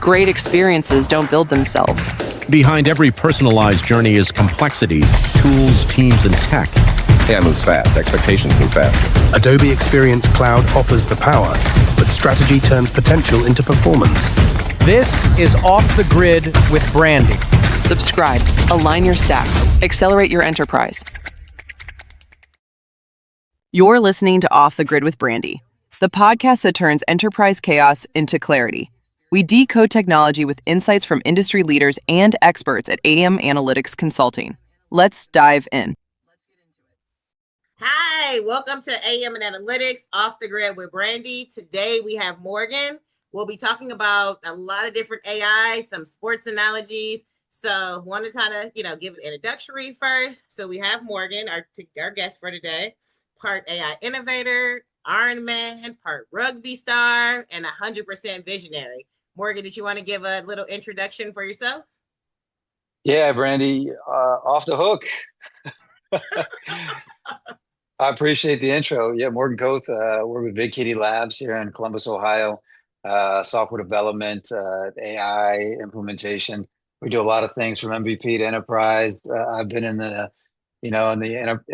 Great experiences don't build themselves. Behind every personalized journey is complexity, tools, teams, and tech. AI moves fast. Expectations move faster. Adobe Experience Cloud offers the power, but strategy turns potential into performance. This is Off the Grid with Brandy. Subscribe, align your stack, accelerate your enterprise. You're listening to Off the Grid with Brandy, the podcast that turns enterprise chaos into clarity. We decode technology with insights from industry leaders and experts at AM Analytics Consulting. Let's dive in. Hi, welcome to AM and Analytics Off the Grid with Brandy. Today we have Morgan. We'll be talking about a lot of different AI, some sports analogies. So want to kind of, give an introductory first. So we have Morgan, our guest for today, part AI innovator, Iron Man, part rugby star, and 100% visionary. Morgan, did you want to give a little introduction for yourself? Yeah, Brandy, off the hook. I appreciate the intro. Yeah, Morgan Koth, work with Big Kitty Labs here in Columbus, Ohio. Software development, AI implementation. We do a lot of things from MVP to enterprise. I've been in the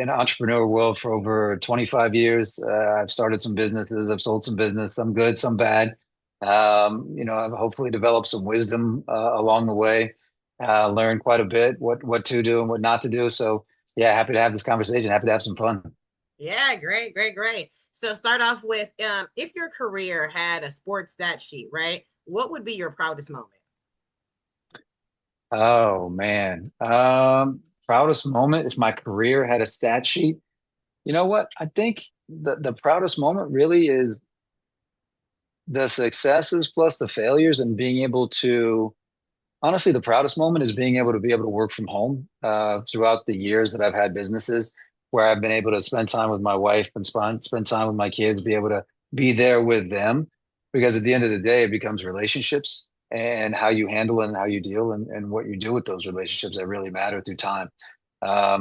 entrepreneur world for over 25 years. I've started some businesses. I've sold some business. Some good, some bad. I've hopefully developed some wisdom along the way. Learned quite a bit what to do and what not to do. So yeah, happy to have this conversation. Happy to have some fun. Yeah, great. So start off with, if your career had a sports stat sheet, right? What would be your proudest moment? Oh man. Proudest moment if my career had a stat sheet. You know what? I think the proudest moment really is the successes plus the failures and being able to, honestly, the proudest moment is being able to work from home throughout the years that I've had businesses where I've been able to spend time with my wife and spend time with my kids, be able to be there with them. Because at the end of the day, it becomes relationships and how you handle and how you deal and what you do with those relationships that really matter through time.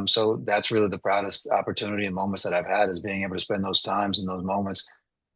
So that's really the proudest opportunity and moments that I've had, is being able to spend those times and those moments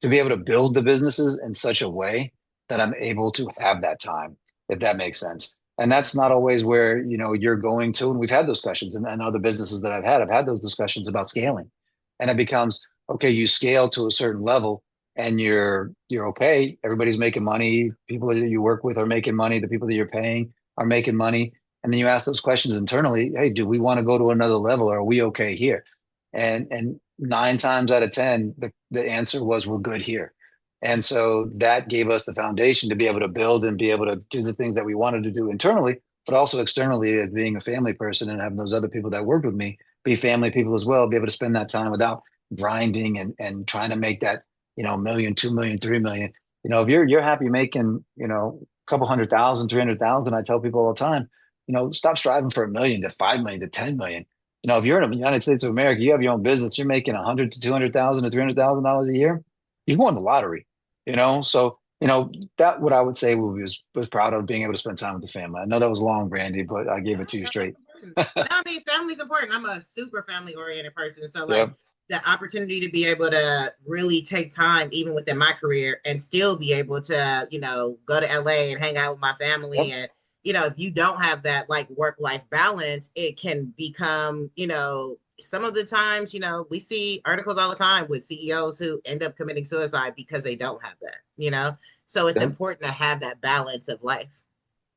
to be able to build the businesses in such a way that I'm able to have that time, if that makes sense. And that's not always where, you're going to, and we've had those discussions and other businesses that I've had those discussions about scaling. And it becomes, okay, you scale to a certain level and you're okay. Everybody's making money. People that you work with are making money. The people that you're paying are making money. And then you ask those questions internally. Hey, do we want to go to another level, or are we okay here? And 9 times out of 10, the answer was, we're good here. And so that gave us the foundation to be able to build and be able to do the things that we wanted to do internally, but also externally, as being a family person and having those other people that worked with me be family people as well, be able to spend that time without grinding and trying to make that, $1 million, $2 million, $3 million. If you're happy making, a couple 100,000, 300,000, I tell people all the time, stop striving for $1 million to $5 million to $10 million. If you're in the United States of America, you have your own business, you're making 100 to 200,000 to $300,000 a year, you've won the lottery. So that what I would say was proud of, being able to spend time with the family. I know that was long, Brandy, but I gave it to you straight. No, family's important. I'm a super family oriented person. So the opportunity to be able to really take time, even within my career, and still be able to, go to LA and hang out with my family. And, if you don't have that work-life balance, it can become, some of the times, we see articles all the time with CEOs who end up committing suicide because they don't have that, so it's important to have that balance of life.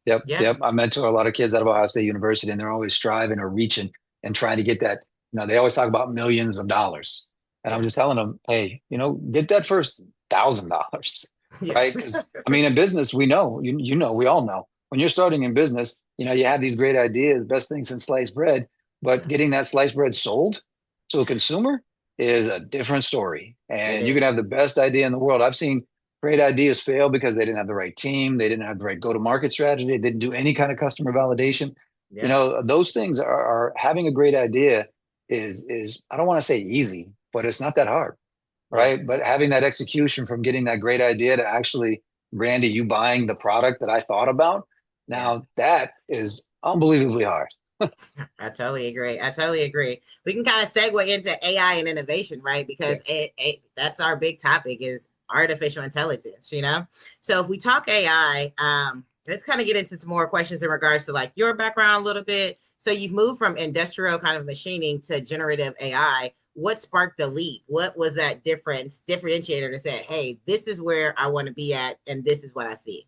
Yep. I mentor a lot of kids out of Ohio State University, and they're always striving or reaching and trying to get that. They always talk about millions of dollars. And I'm just telling them, hey, get that first $1,000, right? Because in business, we know, we all know, when you're starting in business, you have these great ideas, best thing since sliced bread. But getting that sliced bread sold to a consumer is a different story. And you can have the best idea in the world. I've seen great ideas fail because they didn't have the right team. They didn't have the right go-to-market strategy. They didn't do any kind of customer validation. Those things are having a great idea is I don't want to say easy, but it's not that hard, right? But having that execution from getting that great idea to actually, Randy, you buying the product that I thought about, now that is unbelievably hard. I totally agree. We can kind of segue into AI and innovation, right? Because that's our big topic, is artificial intelligence, So if we talk AI, let's kind of get into some more questions in regards to like your background a little bit. So you've moved from industrial kind of machining to generative AI. What sparked the leap? What was that differentiator that said, hey, this is where I want to be at and this is what I see?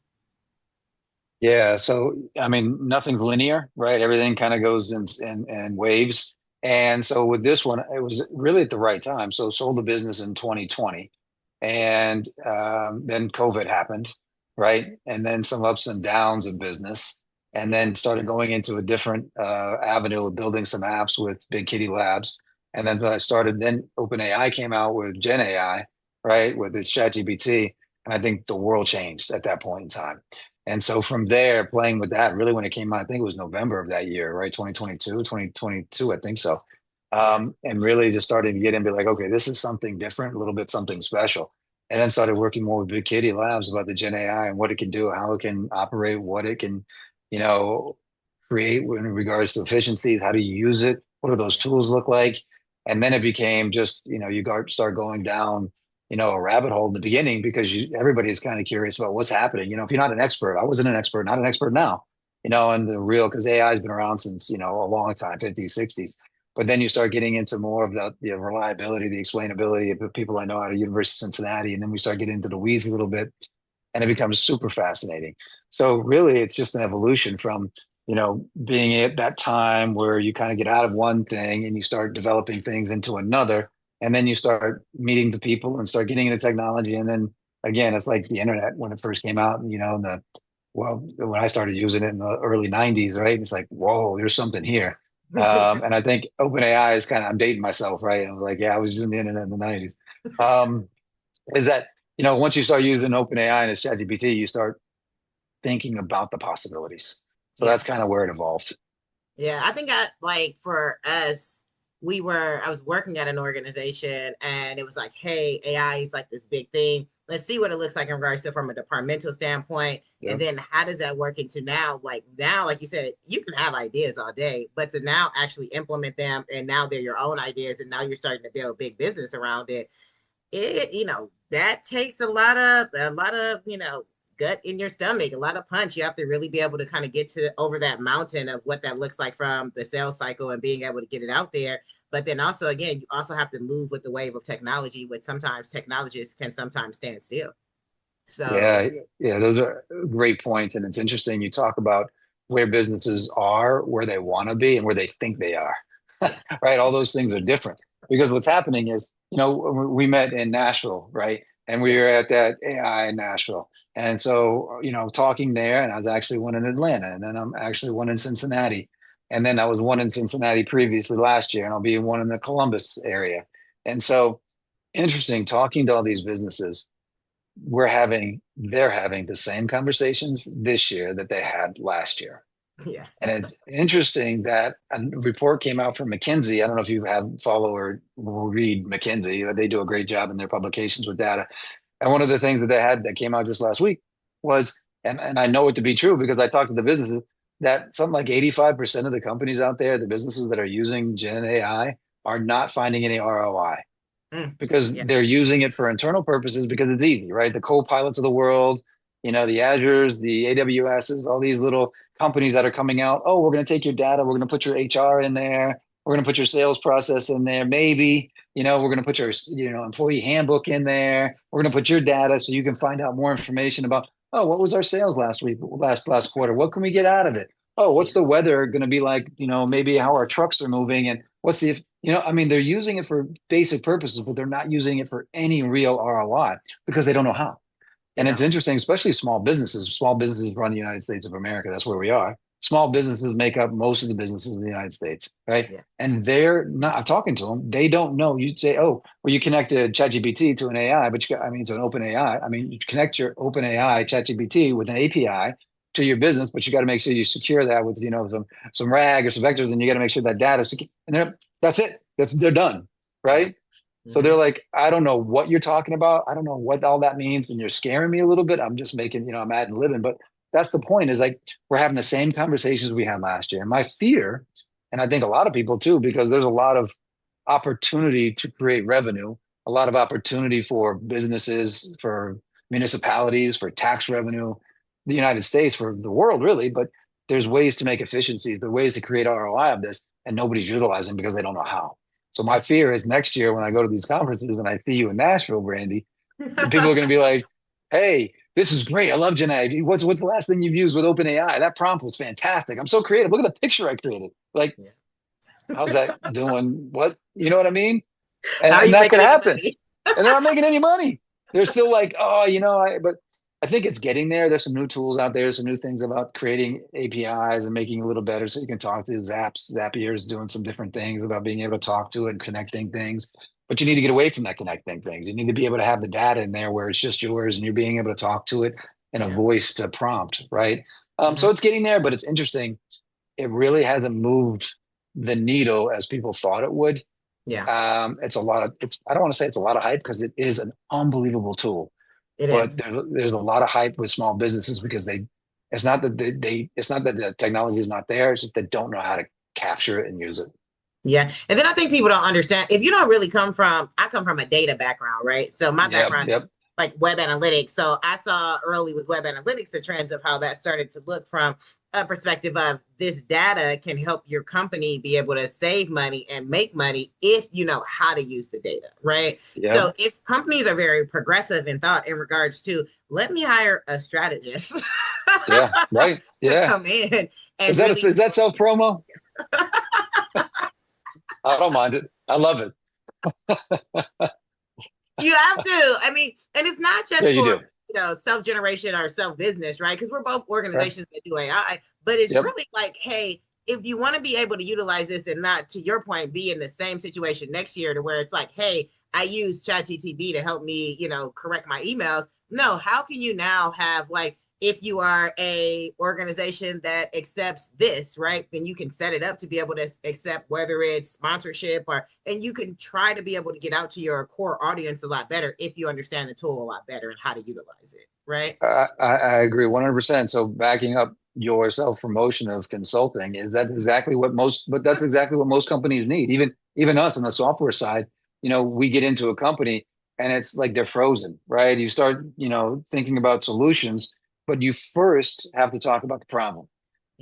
Yeah, so I mean, nothing's linear, right? Everything kind of goes in waves. And so with this one, it was really at the right time. So sold the business in 2020, and then COVID happened, right? And then some ups and downs of business, and then started going into a different avenue of building some apps with Big Kitty Labs. And then then OpenAI came out with Gen AI, right, with its ChatGPT, and I think the world changed at that point in time. And so from there, playing with that, really when it came out, I think it was November of that year, right? 2022, I think so. And really just started to get in and be like, okay, this is something different, a little bit something special. And then started working more with Big Kitty Labs about the Gen AI and what it can do, how it can operate, what it can, you know, create in regards to efficiencies, how do you use it, what do those tools look like? And then it became just, you start going down a rabbit hole in the beginning because everybody's kind of curious about what's happening. If you're not an expert, I wasn't an expert, not an expert now, and because AI has been around since, a long time, 50s, 60s. But then you start getting into more of the reliability, the explainability of the people I know out of University of Cincinnati. And then we start getting into the weeds a little bit and it becomes super fascinating. So really it's just an evolution from, being at that time where you kind of get out of one thing and you start developing things into another. And then you start meeting the people and start getting into technology. And then again, it's like the internet when it first came out, when I started using it in the early 90s, right? It's like, whoa, there's something here. And I think OpenAI is I'm dating myself, right? I'm like, yeah, I was using the internet in the 90s. Is that, once you start using OpenAI and its ChatGPT, you start thinking about the possibilities. So that's kind of where it evolved. Yeah, I think for us, I was working at an organization and it was like, hey, AI is like this big thing. Let's see what it looks like in regards to from a departmental standpoint. Yep. And then how does that work into now, like you said, you can have ideas all day, but to now actually implement them and now they're your own ideas and now you're starting to build big business around it. That takes a lot of, gut in your stomach, a lot of punch. You have to really be able to kind of get over that mountain of what that looks like from the sales cycle and being able to get it out there. But then also, again, you also have to move with the wave of technology, which sometimes technologists can sometimes stand still. So yeah, those are great points. And it's interesting. You talk about where businesses are, where they want to be and where they think they are, right? All those things are different because what's happening is, we met in Nashville, right? And we were at that AI in Nashville. And so, talking there, and I was actually one in Atlanta, and then I'm actually one in Cincinnati. And then I was one in Cincinnati previously last year, and I'll be one in the Columbus area. And so interesting talking to all these businesses, they're having the same conversations this year that they had last year. Yeah. And it's interesting that a report came out from McKinsey. I don't know if you follow or read McKinsey, they do a great job in their publications with data. And one of the things that they had that came out just last week was, and I know it to be true because I talked to the businesses, that something like 85% of the companies out there, the businesses that are using Gen AI, are not finding any ROI because they're using it for internal purposes because it's easy, right? The Copilots of the world, the Azures, the AWSs, all these little companies that are coming out. Oh, we're going to take your data. We're going to put your HR in there. We're going to put your sales process in there. Maybe, we're going to put your, employee handbook in there. We're going to put your data so you can find out more information about, oh, what was our sales last quarter? What can we get out of it? Oh, what's the weather going to be like? Maybe how our trucks are moving and what's they're using it for basic purposes, but they're not using it for any real ROI because they don't know how. And it's interesting, especially small businesses. Small businesses run the United States of America. That's where we are. Small businesses make up most of the businesses in the United States, right? Yeah. And they're not, I'm talking to them, they don't know. You'd say, oh, well, you connected ChatGPT to an AI, but to an open AI. You connect your open AI ChatGPT with an API to your business, but you got to make sure you secure that with, some RAG or some vectors, and you got to make sure that data is secure. And that's it. They're done, right? Mm-hmm. So they're like, I don't know what you're talking about. I don't know what all that means. And you're scaring me a little bit. I'm just making, I'm adding living, but that's the point is like, we're having the same conversations we had last year. And my fear, and I think a lot of people too, because there's a lot of opportunity to create revenue, a lot of opportunity for businesses, for municipalities, for tax revenue. the United States, for the world really, but there's ways to make efficiencies, there are ways to create ROI of this, and nobody's utilizing because they don't know how. So my fear is next year when I go to these conferences and I see you in Nashville, Brandy, people are going to be like, hey, this is great. I love Gen AI. What's the last thing you've used with OpenAI? That prompt was fantastic. I'm so creative. Look at the picture I created. Like, how's that doing? What? You know what I mean? And that could happen. And they're not making any money. They're still like, oh, but I think it's getting there. There's some new tools out there, some new things about creating APIs and making it a little better so you can talk to Zapier is doing some different things about being able to talk to it and connecting things. But you need to get away from that connecting things. You need to be able to have the data in there where it's just yours and you're being able to talk to it in a voice to prompt, right? So it's getting there, but it's interesting. It really hasn't moved the needle as people thought it would. Yeah. I don't want to say it's a lot of hype because it is an unbelievable tool. But there's a lot of hype with small businesses because it's not that the technology is not there. It's just they don't know how to capture it and use it. Yeah. And then I think people don't understand, if you don't really I come from a data background, right? So my background is like web analytics. So I saw early with web analytics, the trends of how that started to look from a perspective of this data can help your company be able to save money and make money if you know how to use the data, right? Yep. So if companies are very progressive in thought in regards to, let me hire a strategist. Yeah, right. Yeah. To come in. And is that self-promo? I don't mind it. I love it. You have to. I mean, and it's not just for self-generation or self-business, right? Because we're both organizations that do AI, but it's really like, hey, if you want to be able to utilize this and not, to your point, be in the same situation next year to where it's like, hey, I use ChatGPT to help me, correct my emails. No, how can you now have, like, if you are a organization that accepts this, right, then you can set it up to be able to accept whether it's sponsorship and you can try to be able to get out to your core audience a lot better if you understand the tool a lot better and how to utilize it, right? I agree 100%. So backing up your self-promotion of consulting, that's exactly what most companies need. Even us on the software side, we get into a company and it's like they're frozen, right? You start, thinking about solutions, but you first have to talk about the problem.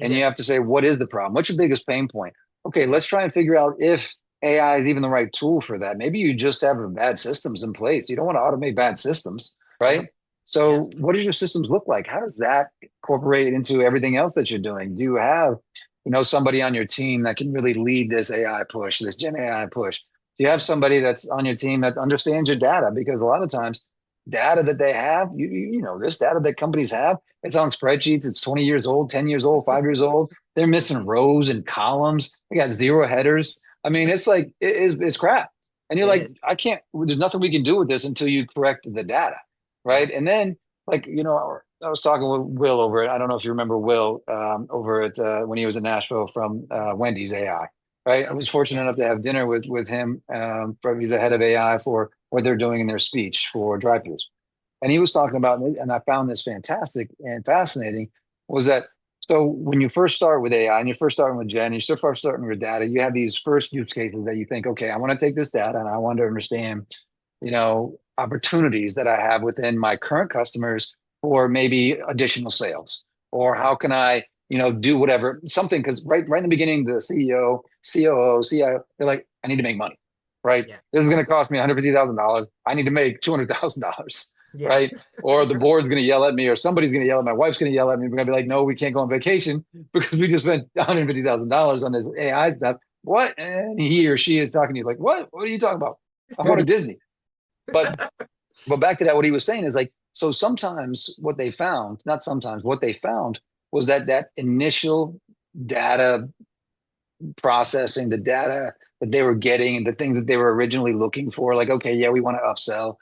And you have to say, what is the problem? What's your biggest pain point? Okay, let's try and figure out if AI is even the right tool for that. Maybe you just have bad systems in place. You don't want to automate bad systems, right? So what does your systems look like? How does that incorporate into everything else that you're doing? Do you have, somebody on your team that can really lead this AI push, this Gen AI push? Do you have somebody that's on your team that understands your data? Because a lot of times, data that they have, this data that companies have, it's on spreadsheets. It's 20 years old, 10 years old, 5 years old. They're missing rows and columns. They got 0 headers. I mean, it's like, it's crap. And you're like, there's nothing we can do with this until you correct the data. Right. And then I was talking with Will over it. I don't know if you remember Will over at when he was in Nashville from Wendy's AI. Right. I was fortunate enough to have dinner with him, probably the head of AI for what they're doing in their speech for drive-thrus. And he was talking about, and I found this fantastic and fascinating, was that so when you first start with AI and you're first starting with Gen, you're first starting with data, you have these first use cases that you think, okay, I want to take this data and I want to understand, opportunities that I have within my current customers for maybe additional sales, or how can I, do whatever, something, because right in the beginning, the CEO, COO, CIO, they're like, I need to make money, right? Yeah. This is going to cost me $150,000. I need to make $200,000, right? Or the board's going to yell at me, or somebody's going to yell at me, my wife's going to yell at me. We're going to be like, no, we can't go on vacation because we just spent $150,000 on this AI stuff. What? And he or she is talking to you like, what? What are you talking about? I'm going to Disney. But back to that, what he was saying is like, so sometimes what they found was that initial data processing, the data that they were getting and the thing that they were originally looking for, like, okay, yeah, we want to upsell,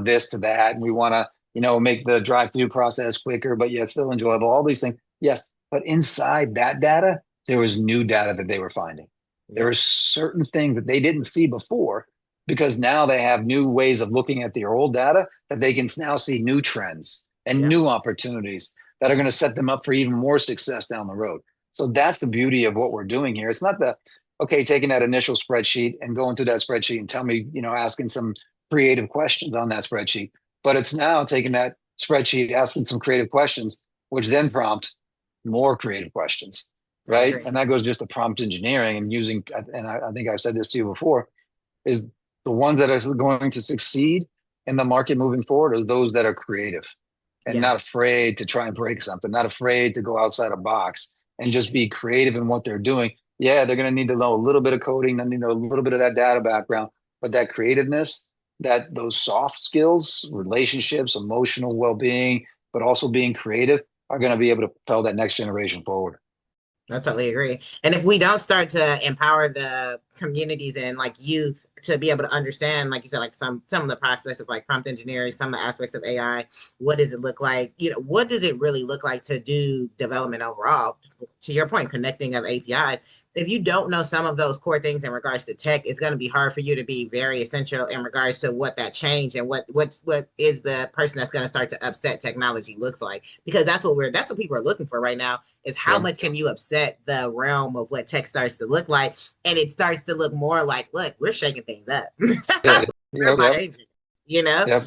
this to that. And we want to, make the drive-through process quicker, but yet still enjoyable, all these things. Yes. But inside that data, there was new data that they were finding. There were certain things that they didn't see before, because now they have new ways of looking at their old data that they can now see new trends and new opportunities that are going to set them up for even more success down the road. So that's the beauty of what we're doing here. It's not taking that initial spreadsheet and going through that spreadsheet and tell me, asking some creative questions on that spreadsheet, but it's now taking that spreadsheet, asking some creative questions. which then prompt more creative questions, right? And that goes just to prompt engineering and using, and I think I've said this to you before, is the ones that are going to succeed in the market moving forward are those that are creative and not afraid to try and break something, not afraid to go outside a box and just be creative in what they're doing. Yeah, they're going to need to know a little bit of coding, they need to know a little bit of that data background, but that creativeness, that those soft skills, relationships, emotional well-being, but also being creative are going to be able to propel that next generation forward. I totally agree. And if we don't start to empower the communities and like youth to be able to understand, like you said, like some of the prospects of like prompt engineering, some of the aspects of AI, what does it look like? You know, what does it really look like to do development overall? To your point, connecting of APIs. If you don't know some of those core things in regards to tech, it's going to be hard for you to be very essential in regards to what that change and what is the person that's going to start to upset technology looks like, because that's what people are looking for right now is how much can you upset the realm of what tech starts to look like, and it starts to look more like, look, we're shaking things up. You know?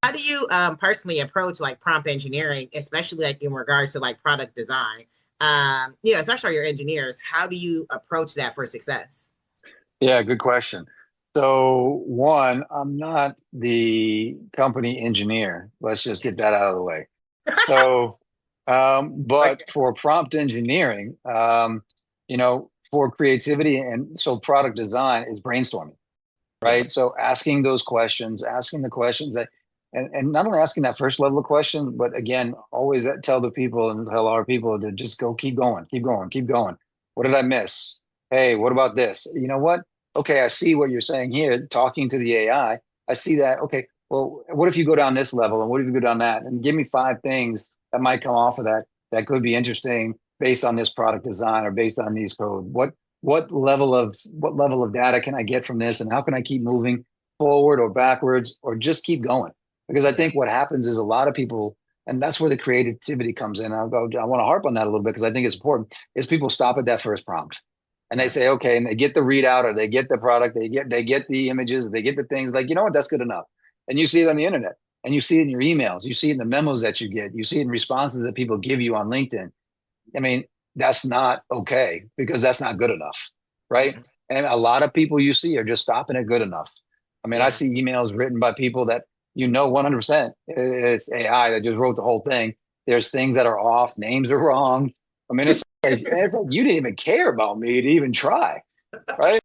How do you personally approach like prompt engineering, especially like in regards to like product design? You know, especially your engineers, how do you approach that for success? Yeah, good question. So one, I'm not the company engineer. Let's just get that out of the way. So, but for prompt engineering, you know, for creativity and so product design is brainstorming, right? So asking those questions, asking the questions that, and not only asking that first level of question, but again, always tell the people and tell our people to just go, keep going, keep going, keep going. What did I miss? Hey, what about this? You know what? Okay, I see what you're saying here, talking to the AI. I see that. Okay, well, what if you go down this level and what if you go down that? And give me 5 things that might come off of that that could be interesting based on this product design or based on these code. What level of data can I get from this, and how can I keep moving forward or backwards or just keep going? Because I think what happens is a lot of people, and that's where the creativity comes in. I want to harp on that a little bit because I think it's important, is people stop at that first prompt. And they say, okay, and they get the readout or they get the product, they get the images, they get the things like, you know what, that's good enough. And you see it on the internet and you see it in your emails, you see it in the memos that you get, you see it in responses that people give you on LinkedIn. I mean, that's not okay because that's not good enough, right? And a lot of people you see are just stopping at good enough. I mean, I see emails written by people that, you know, 100% it's AI that just wrote the whole thing. There's things that are off, names are wrong. I mean, it's like you didn't even care about me to even try, right?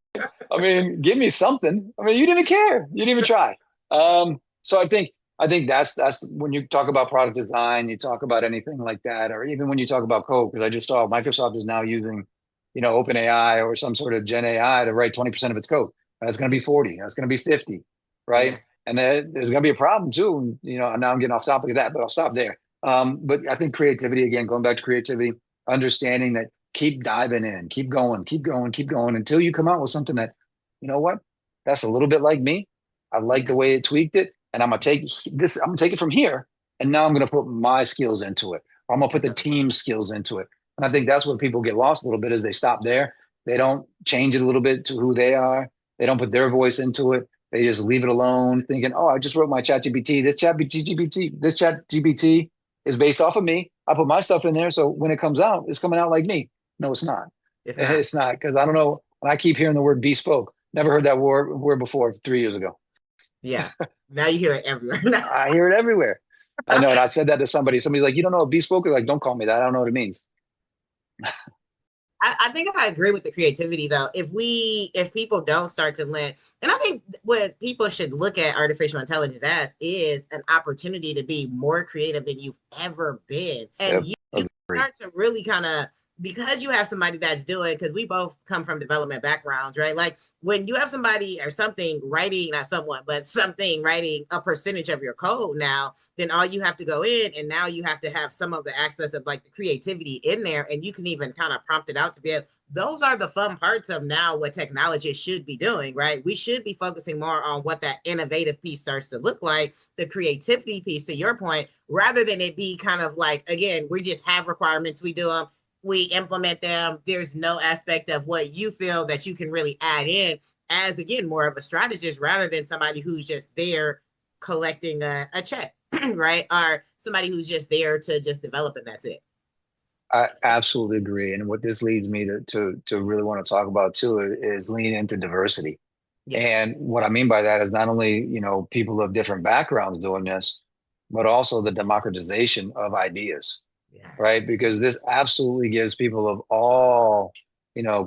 I mean, give me something. I mean, you didn't care. You didn't even try. So I think that's when you talk about product design, you talk about anything like that, or even when you talk about code, because I just saw Microsoft is now using, you know, OpenAI or some sort of Gen AI to write 20% of its code. That's going to be 40. That's going to be 50, right? Yeah. And there's going to be a problem too. You know, now I'm getting off topic of that, but I'll stop there. But I think creativity, again, going back to creativity, understanding that keep diving in, keep going until you come out with something that, you know what, that's a little bit like me. I like the way it tweaked it. And I'm going to take it from here. And now I'm going to put my skills into it. Or I'm going to put the team skills into it. And I think that's where people get lost a little bit is they stop there. They don't change it a little bit to who they are. They don't put their voice into it. They just leave it alone thinking, oh, I just wrote my ChatGPT. This ChatGPT is based off of me. I put my stuff in there. So when it comes out, it's coming out like me. No, it's not. It's not, because I don't know. And I keep hearing the word bespoke. Never heard that word before 3 years ago. Yeah. Now you hear it everywhere. I hear it everywhere. I know. And I said that to somebody. Somebody's like, you don't know what bespoke is? Like, don't call me that. I don't know what it means. I think I agree with the creativity though. If people don't start to learn, and I think what people should look at artificial intelligence as is an opportunity to be more creative than you've ever been. And you start to really kind of, because you have somebody that's doing, because we both come from development backgrounds, right? Like when you have somebody or something writing, not someone, but something writing a percentage of your code now, then all you have to go in and now you have to have some of the aspects of like the creativity in there, and you can even kind of prompt it out to be able, those are the fun parts of now what technologists should be doing, right? We should be focusing more on what that innovative piece starts to look like, the creativity piece to your point, rather than it be kind of like, again, we just have requirements, we do them, we implement them. There's no aspect of what you feel that you can really add in as, again, more of a strategist rather than somebody who's just there collecting a check. right? Or somebody who's just there to just develop and that's it. I absolutely agree. And what this leads me to really want to talk about too is lean into diversity. Yeah. And what I mean by that is not only, people of different backgrounds doing this, but also the democratization of ideas, Yeah. right? Because this absolutely gives people of all,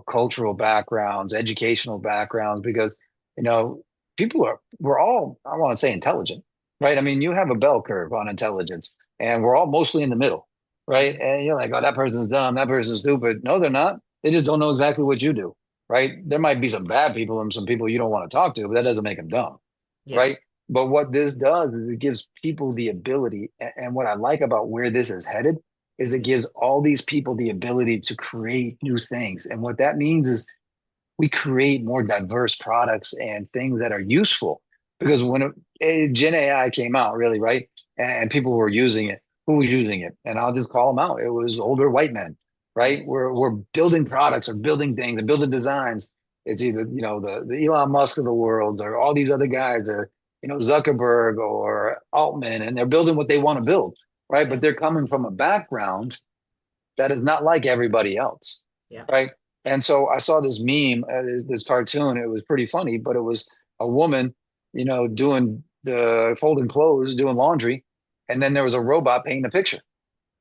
cultural backgrounds, educational backgrounds, because, we're all, I want to say intelligent, right? I mean, you have a bell curve on intelligence and we're all mostly in the middle, right? And you're like, oh, that person's dumb, that person's stupid. No, they're not. They just don't know exactly what you do, right? There might be some bad people and some people you don't want to talk to, but that doesn't make them dumb, Yeah. right? But what this does is it gives people the ability, and what I like about where this is headed is it gives all these people the ability to create new things. And what that means is we create more diverse products and things that are useful. Because when Gen AI came out, really, right, and people were using it, who was using it? And I'll just call them out. It was older white men, right? We're building products or building things and building designs. It's either the Elon Musk of the world or all these other guys that are, Zuckerberg or Altman, and they're building what they want to build, right? But they're coming from a background that is not like everybody else, Yeah. right? And so I saw this meme, this cartoon. It was pretty funny, but it was a woman, doing the folding clothes, doing laundry, and then there was a robot painting a picture.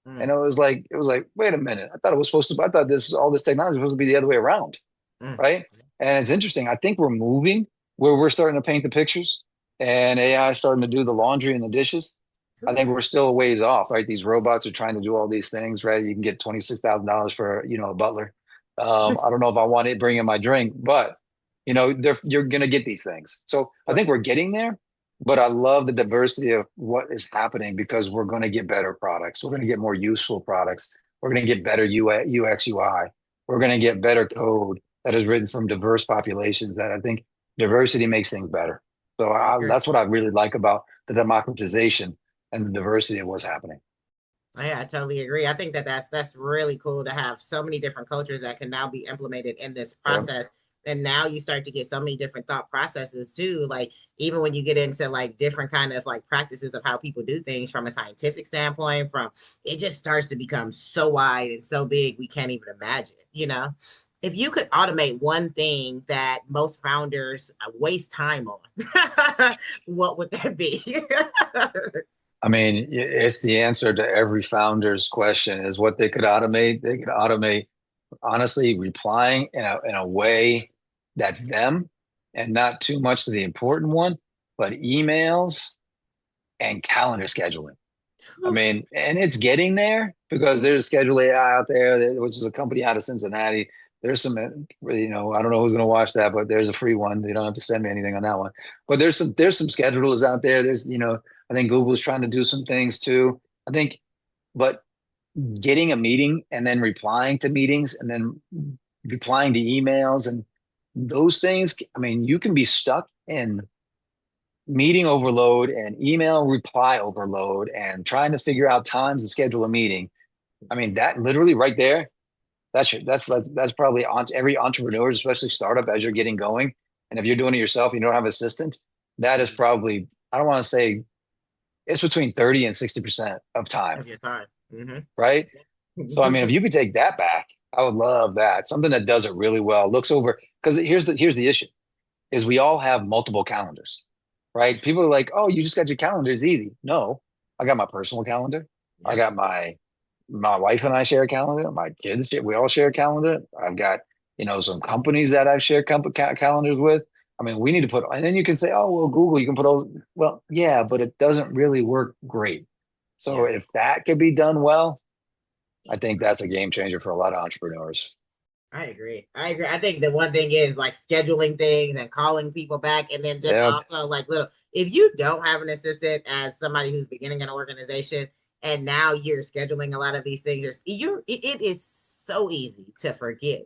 And it was like, wait a minute. I thought all this technology was supposed to be the other way around, right? And it's interesting. I think we're moving where we're starting to paint the pictures and AI is starting to do the laundry and the dishes. I think we're still a ways off, right? These robots are trying to do all these things, right? You can get $26,000 for, a butler. I don't know if I want to bring in my drink, but you're going to get these things. So I think we're getting there, but I love the diversity of what is happening because we're going to get better products. We're going to get more useful products. We're going to get better UX, UI. We're going to get better code that is written from diverse populations. That I think diversity makes things better. So that's what I really like about the democratization and the diversity of what's happening. Yeah, I totally agree. I think that's really cool to have so many different cultures that can now be implemented in this process. And now you start to get so many different thought processes too. Like even when you get into like different kind of like practices of how people do things from a scientific standpoint, it just starts to become so wide and so big we can't even imagine, If you could automate one thing that most founders waste time on, what would that be? I mean, it's the answer to every founder's question is what they could automate. They could automate, honestly, replying in a way that's them and not too much to the important one, but emails and calendar scheduling. I mean, and it's getting there because there's Schedule AI out there, which is a company out of Cincinnati. There's some, I don't know who's going to watch that, but there's a free one. You don't have to send me anything on that one. But there's some schedulers out there. There's, I think Google's trying to do some things too. But getting a meeting and then replying to meetings and then replying to emails and those things, I mean, you can be stuck in meeting overload and email reply overload and trying to figure out times to schedule a meeting. I mean, that literally right there, that's probably every entrepreneur, especially startup, as you're getting going. And if you're doing it yourself, you don't have an assistant, that is probably, I don't want to say, it's between 30 and 60% of time. Of your time. Mm-hmm. Right? So, I mean, if you could take that back, I would love that. Something that does it really well, looks over, because here's the issue, is we all have multiple calendars, right? People are like, oh, you just got your calendar, it's easy. No, I got my personal calendar. Yeah. I got my wife and I share a calendar. My kids, we all share a calendar. I've got, some companies that I've shared calendars with. I mean, we need to put, and then you can say, oh, well, Google, you can put all, well, yeah, but it doesn't really work great. So if that could be done well, I think that's a game changer for a lot of entrepreneurs. I agree. I think the one thing is like scheduling things and calling people back, and then just also like if you don't have an assistant as somebody who's beginning an organization and now you're scheduling a lot of these things, it is so easy to forget,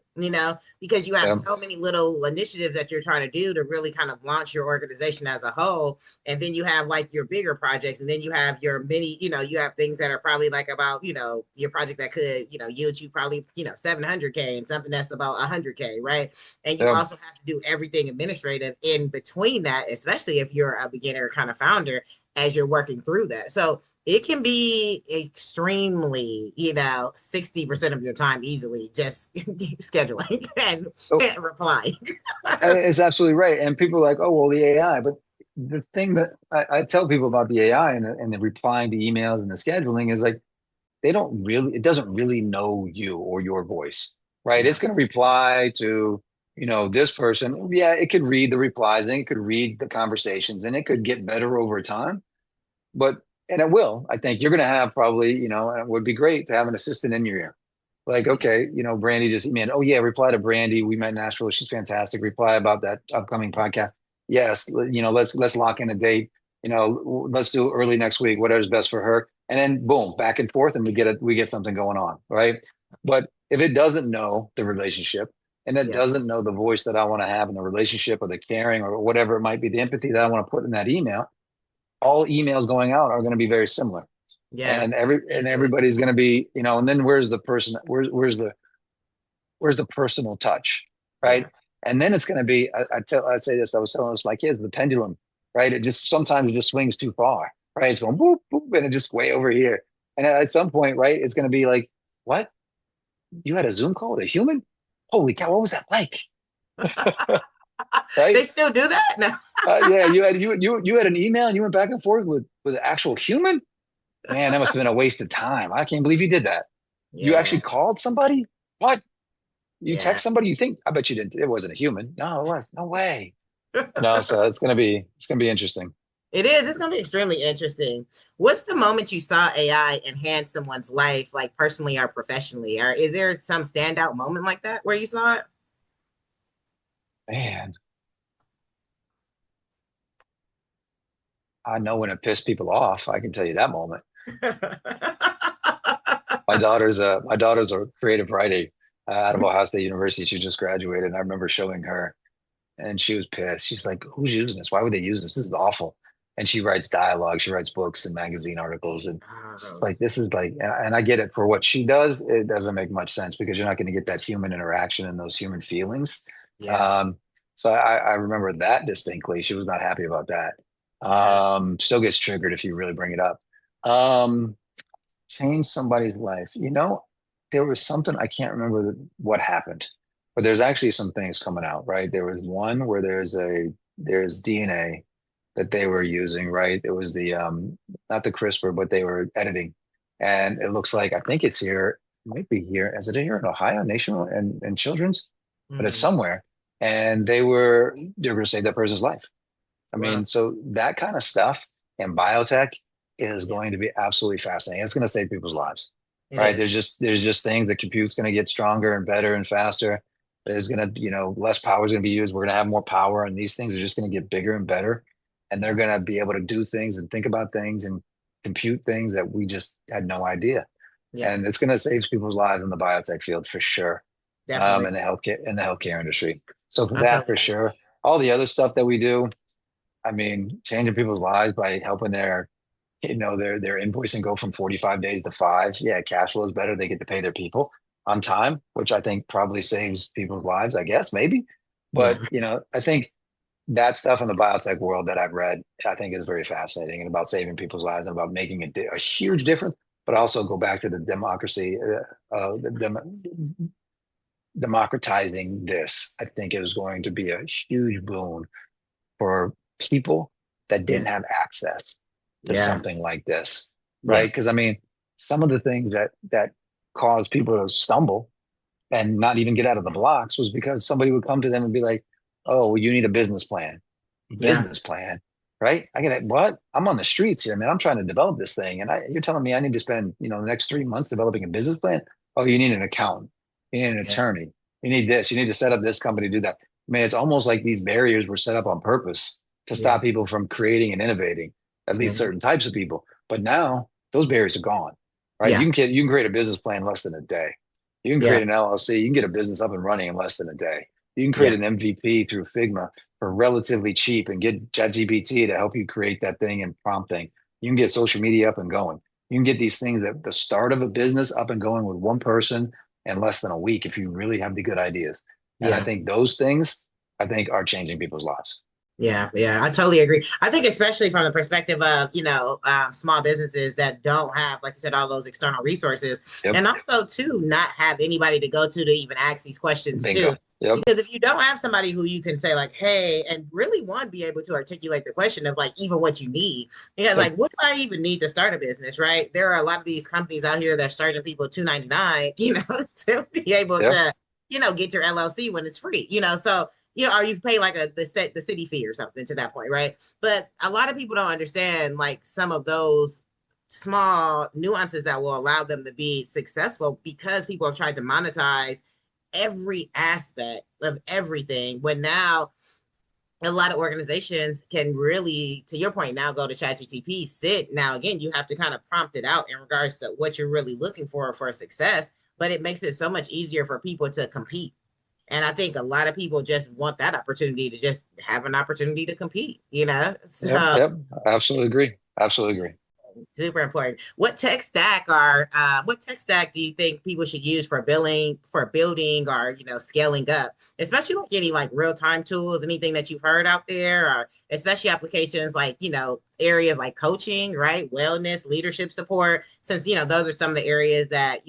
because you have so many little initiatives that you're trying to do to really kind of launch your organization as a whole. And then you have like your bigger projects, and then you have your mini, you have things that are probably like about, your project that could, yield you probably, 700K, and something that's about 100K, right? And you also have to do everything administrative in between that, especially if you're a beginner kind of founder, as you're working through that. So it can be extremely, 60% of your time easily just scheduling and replying. It's absolutely right. And people are like, oh, well, the AI. But the thing that I tell people about the AI and the replying to emails and the scheduling is like, it doesn't really know you or your voice, right? It's going to reply to, this person. Yeah, it could read the replies, and it could read the conversations, and it could get better over time. And it will. I think you're going to have probably, and it would be great to have an assistant in your ear. Like, okay, Brandy just emailed. Oh yeah, reply to Brandy. We met in Nashville. She's fantastic. Reply about that upcoming podcast. Yes, let's lock in a date. Let's do it early next week. Whatever's best for her. And then boom, back and forth, and we get something going on, right? But if it doesn't know the relationship, and it doesn't know the voice that I want to have in the relationship, or the caring, or whatever it might be, the empathy that I want to put in that email, all emails going out are going to be very similar. Yeah. And everybody's going to be, and then where's the person, where's the personal touch, right? And then it's going to be, I say this, I was telling this to my kids, the pendulum, right? It just sometimes just swings too far, right? It's going boop, boop, and it just way over here. And at some point, right, it's going to be like, what? You had a Zoom call with a human? Holy cow, what was that like? Right? They still do that now. Yeah, you had an email and you went back and forth with an actual human. Man, that must have been a waste of time. I can't believe you did that. Yeah. You actually called somebody? What? You text somebody? You think? I bet you didn't. It wasn't a human. No, it was. No way. No, so it's gonna be interesting. It is. It's gonna be extremely interesting. What's the moment you saw AI enhance someone's life, like personally or professionally? Or is there some standout moment like that where you saw it? Man, I know when it pissed people off. I can tell you that moment. My daughter's a creative writer out of Ohio State University. She just graduated, and I remember showing her, and she was pissed. She's like, "Who's using this? Why would they use this? This is awful." And she writes dialogue. She writes books and magazine articles, and like this is like, and I get it for what she does. It doesn't make much sense because you're not going to get that human interaction and those human feelings. Yeah. So I remember that distinctly. She was not happy about that. Still gets triggered if you really bring it up. Change somebody's life. There was something, I can't remember what happened, but there's actually some things coming out, right? There was one where there's DNA that they were using, right? It was the not the CRISPR, but they were editing, and it looks like, I think it's here, it might be here. Is it here in Ohio, National and Children's? But it's somewhere, and they're going to save that person's life. I mean, so that kind of stuff in biotech is going to be absolutely fascinating. It's going to save people's lives, right? There's just things that compute's going to get stronger and better and faster. There's going to, less power is going to be used. We're going to have more power, and these things are just going to get bigger and better. And they're going to be able to do things and think about things and compute things that we just had no idea. Yeah. And it's going to save people's lives in the biotech field for sure. Definitely. In the healthcare industry. So for that, for sure. All the other stuff that we do, I mean, changing people's lives by helping their invoicing go from 45 days to 5. Yeah, cash flow is better. They get to pay their people on time, which I think probably saves people's lives, I guess, maybe. But, I think that stuff in the biotech world that I've read, I think is very fascinating, and about saving people's lives and about making a huge difference, but also go back to the democracy, democratizing this. I think it was going to be a huge boon for people that didn't have access to something like this, right? Because I mean, some of the things that caused people to stumble and not even get out of the blocks was because somebody would come to them and be like, "Oh, well, you need a business plan." Business plan, right? I get it. What? I'm on the streets here, man. I'm trying to develop this thing, and you're telling me I need to spend the next 3 months developing a business plan? Oh, you need an accountant. You need an attorney. You need this. You need to set up this company, do that. I mean, it's almost like these barriers were set up on purpose to stop people from creating and innovating, at least certain types of people. But now those barriers are gone, right? You can create a business plan in less than a day. You can Yeah. create an LLC. You can get a business up and running in less than a day. You can create an MVP through Figma for relatively cheap and get ChatGPT to help you create that thing and prompting. You can get social media up and going. You can get these things at the start of a business up and going with one person in less than a week if you really have the good ideas. And I Yeah. think those things, I think, are changing people's lives. Yeah, I totally agree. I think especially from the perspective of, small businesses that don't have, like you said, all those external resources, Yep. and also too, not have anybody to go to even ask these questions Bingo. too. Yep. Because if you don't have somebody who you can say like, hey, and really one, be able to articulate the question of like even what you need. Because like, what do I even need to start a business, right? There are a lot of these companies out here that are charging people $2.99, to be able to, get your LLC when it's free, so or you pay like the city fee or something to that point, right? But a lot of people don't understand like some of those small nuances that will allow them to be successful because people have tried to monetize every aspect of everything. When now a lot of organizations can really, to your point, now go to ChatGPT, sit. Now, again, you have to kind of prompt it out in regards to what you're really looking for success, but it makes it so much easier for people to compete. And I think a lot of people just want that opportunity to just have an opportunity to compete, So Yep. Absolutely agree. Absolutely agree. super important. What tech stack do you think people should use for building or, scaling up, especially like any like real-time tools, anything that you've heard out there, or especially applications like, areas like coaching, right? Wellness, leadership support, since, those are some of the areas that,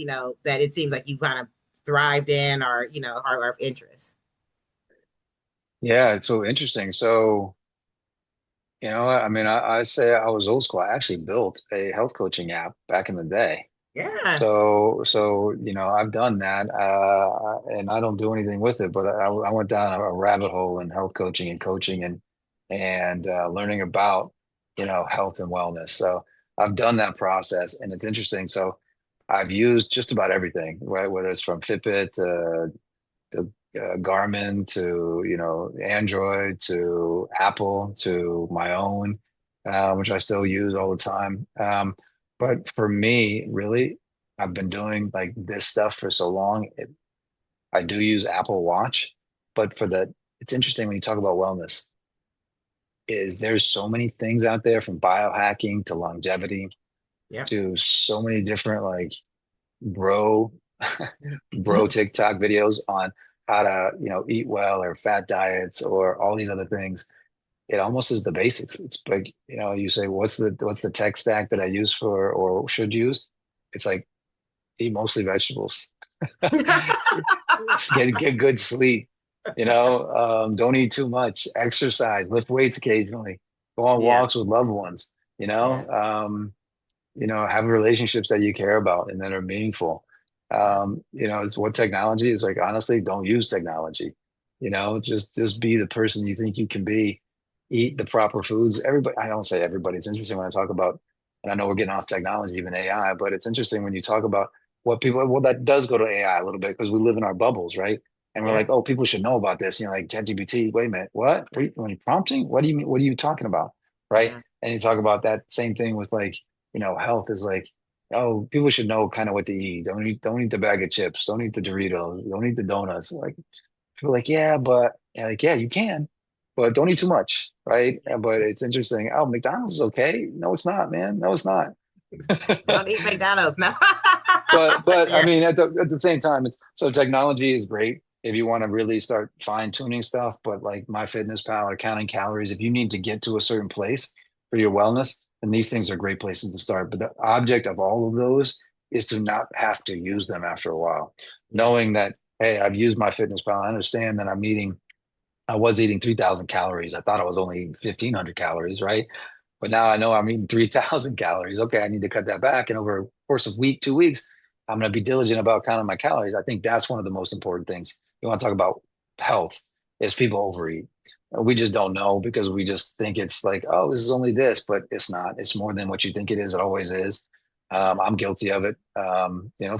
that it seems like you kind of thrived in or, are of interest. Yeah, it's so interesting. So, I mean, I say I was old school. I actually built a health coaching app back in the day. Yeah. So I've done that, and I don't do anything with it. But I went down a rabbit hole in health coaching and coaching and learning about health and wellness. So I've done that process, and it's interesting. So I've used just about everything, right? Whether it's from Fitbit to Garmin to Android to Apple to my own, which I still use all the time. But for me, really, I've been doing like this stuff for so long. I do use Apple Watch, but it's interesting when you talk about wellness. There's so many things out there from biohacking to longevity, to so many different like bro TikTok videos on how to eat well or fat diets or all these other things. It almost is the basics. It's like you say, what's the tech stack that I use for or should use? It's like eat mostly vegetables. get good sleep. Don't eat too much. Exercise, lift weights occasionally, go on walks with loved ones. Have relationships that you care about and that are meaningful. Is what technology is like. Honestly, don't use technology. Just be the person you think you can be. Eat the proper foods. Everybody, I don't say everybody. It's interesting when I talk about, and I know we're getting off technology, even AI, but it's interesting when you talk about well, that does go to AI a little bit because we live in our bubbles, right? And we're like, oh, people should know about this. Like ChatGPT, wait a minute, what? When you're prompting, what do you mean? What are you talking about? Right. Yeah. And you talk about that same thing with like, health is like, oh, people should know kind of what to eat. Don't eat the bag of chips. Don't eat the Doritos. Don't eat the donuts. Like people are like, yeah, but yeah, you can, but don't eat too much, right? But it's interesting. Oh, McDonald's is okay. No, it's not, man. No, it's not. Don't eat McDonald's, no. but I mean, at the same time, technology is great if you want to really start fine tuning stuff. But like MyFitnessPal or counting calories, if you need to get to a certain place for your wellness, then these things are great places to start. But the object of all of those is to not have to use them after a while, knowing that, hey, I've used MyFitnessPal. I understand that I was eating 3,000 calories. I thought I was only 1,500 calories, right? But now I know I'm eating 3,000 calories. Okay, I need to cut that back. And over a course of 2 weeks, I'm going to be diligent about counting my calories. I think that's one of the most important things. You want to talk about health is people overeat. We just don't know because we just think it's like, oh, this is only this, but it's not. It's more than what you think it is. It always is. I'm guilty of it.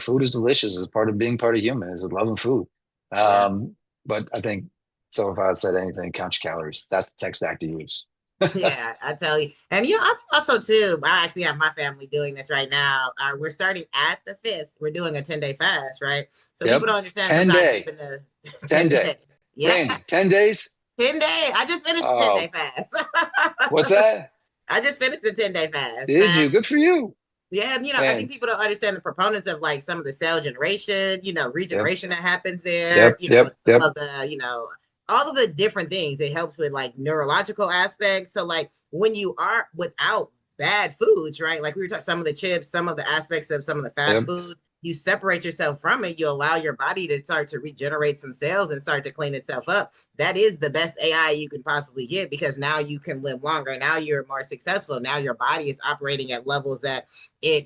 Food is delicious. It's part of being part of human. Is loving food. But I think so. If I said anything, count your calories. That's the tech stack to use. Yeah, I tell you. And I think also too, I actually have my family doing this right now. We're starting at the 5th. We're doing a 10-day fast, right? So Yep. people don't understand 10 sometimes day, even the 10 10 day. day. Yeah, Randy, 10 days? 10 day. I just finished a 10-day Oh, what's fast. that? I just finished a 10-day fast. Did you? Good for you. Yeah, I think Man. people don't understand the proponents of like some of the cell generation, Yep. regeneration that happens there, Yep. Yep. some Yep. of the, all of the different things. It helps with like neurological aspects. So like when you are without bad foods, right? Like we were talking some of the chips, some of the aspects of some of the fast Yep. foods, you separate yourself from it, you allow your body to start to regenerate some cells and start to clean itself up. That is the best AI you can possibly get because now you can live longer. Now you're more successful. Now your body is operating at levels that it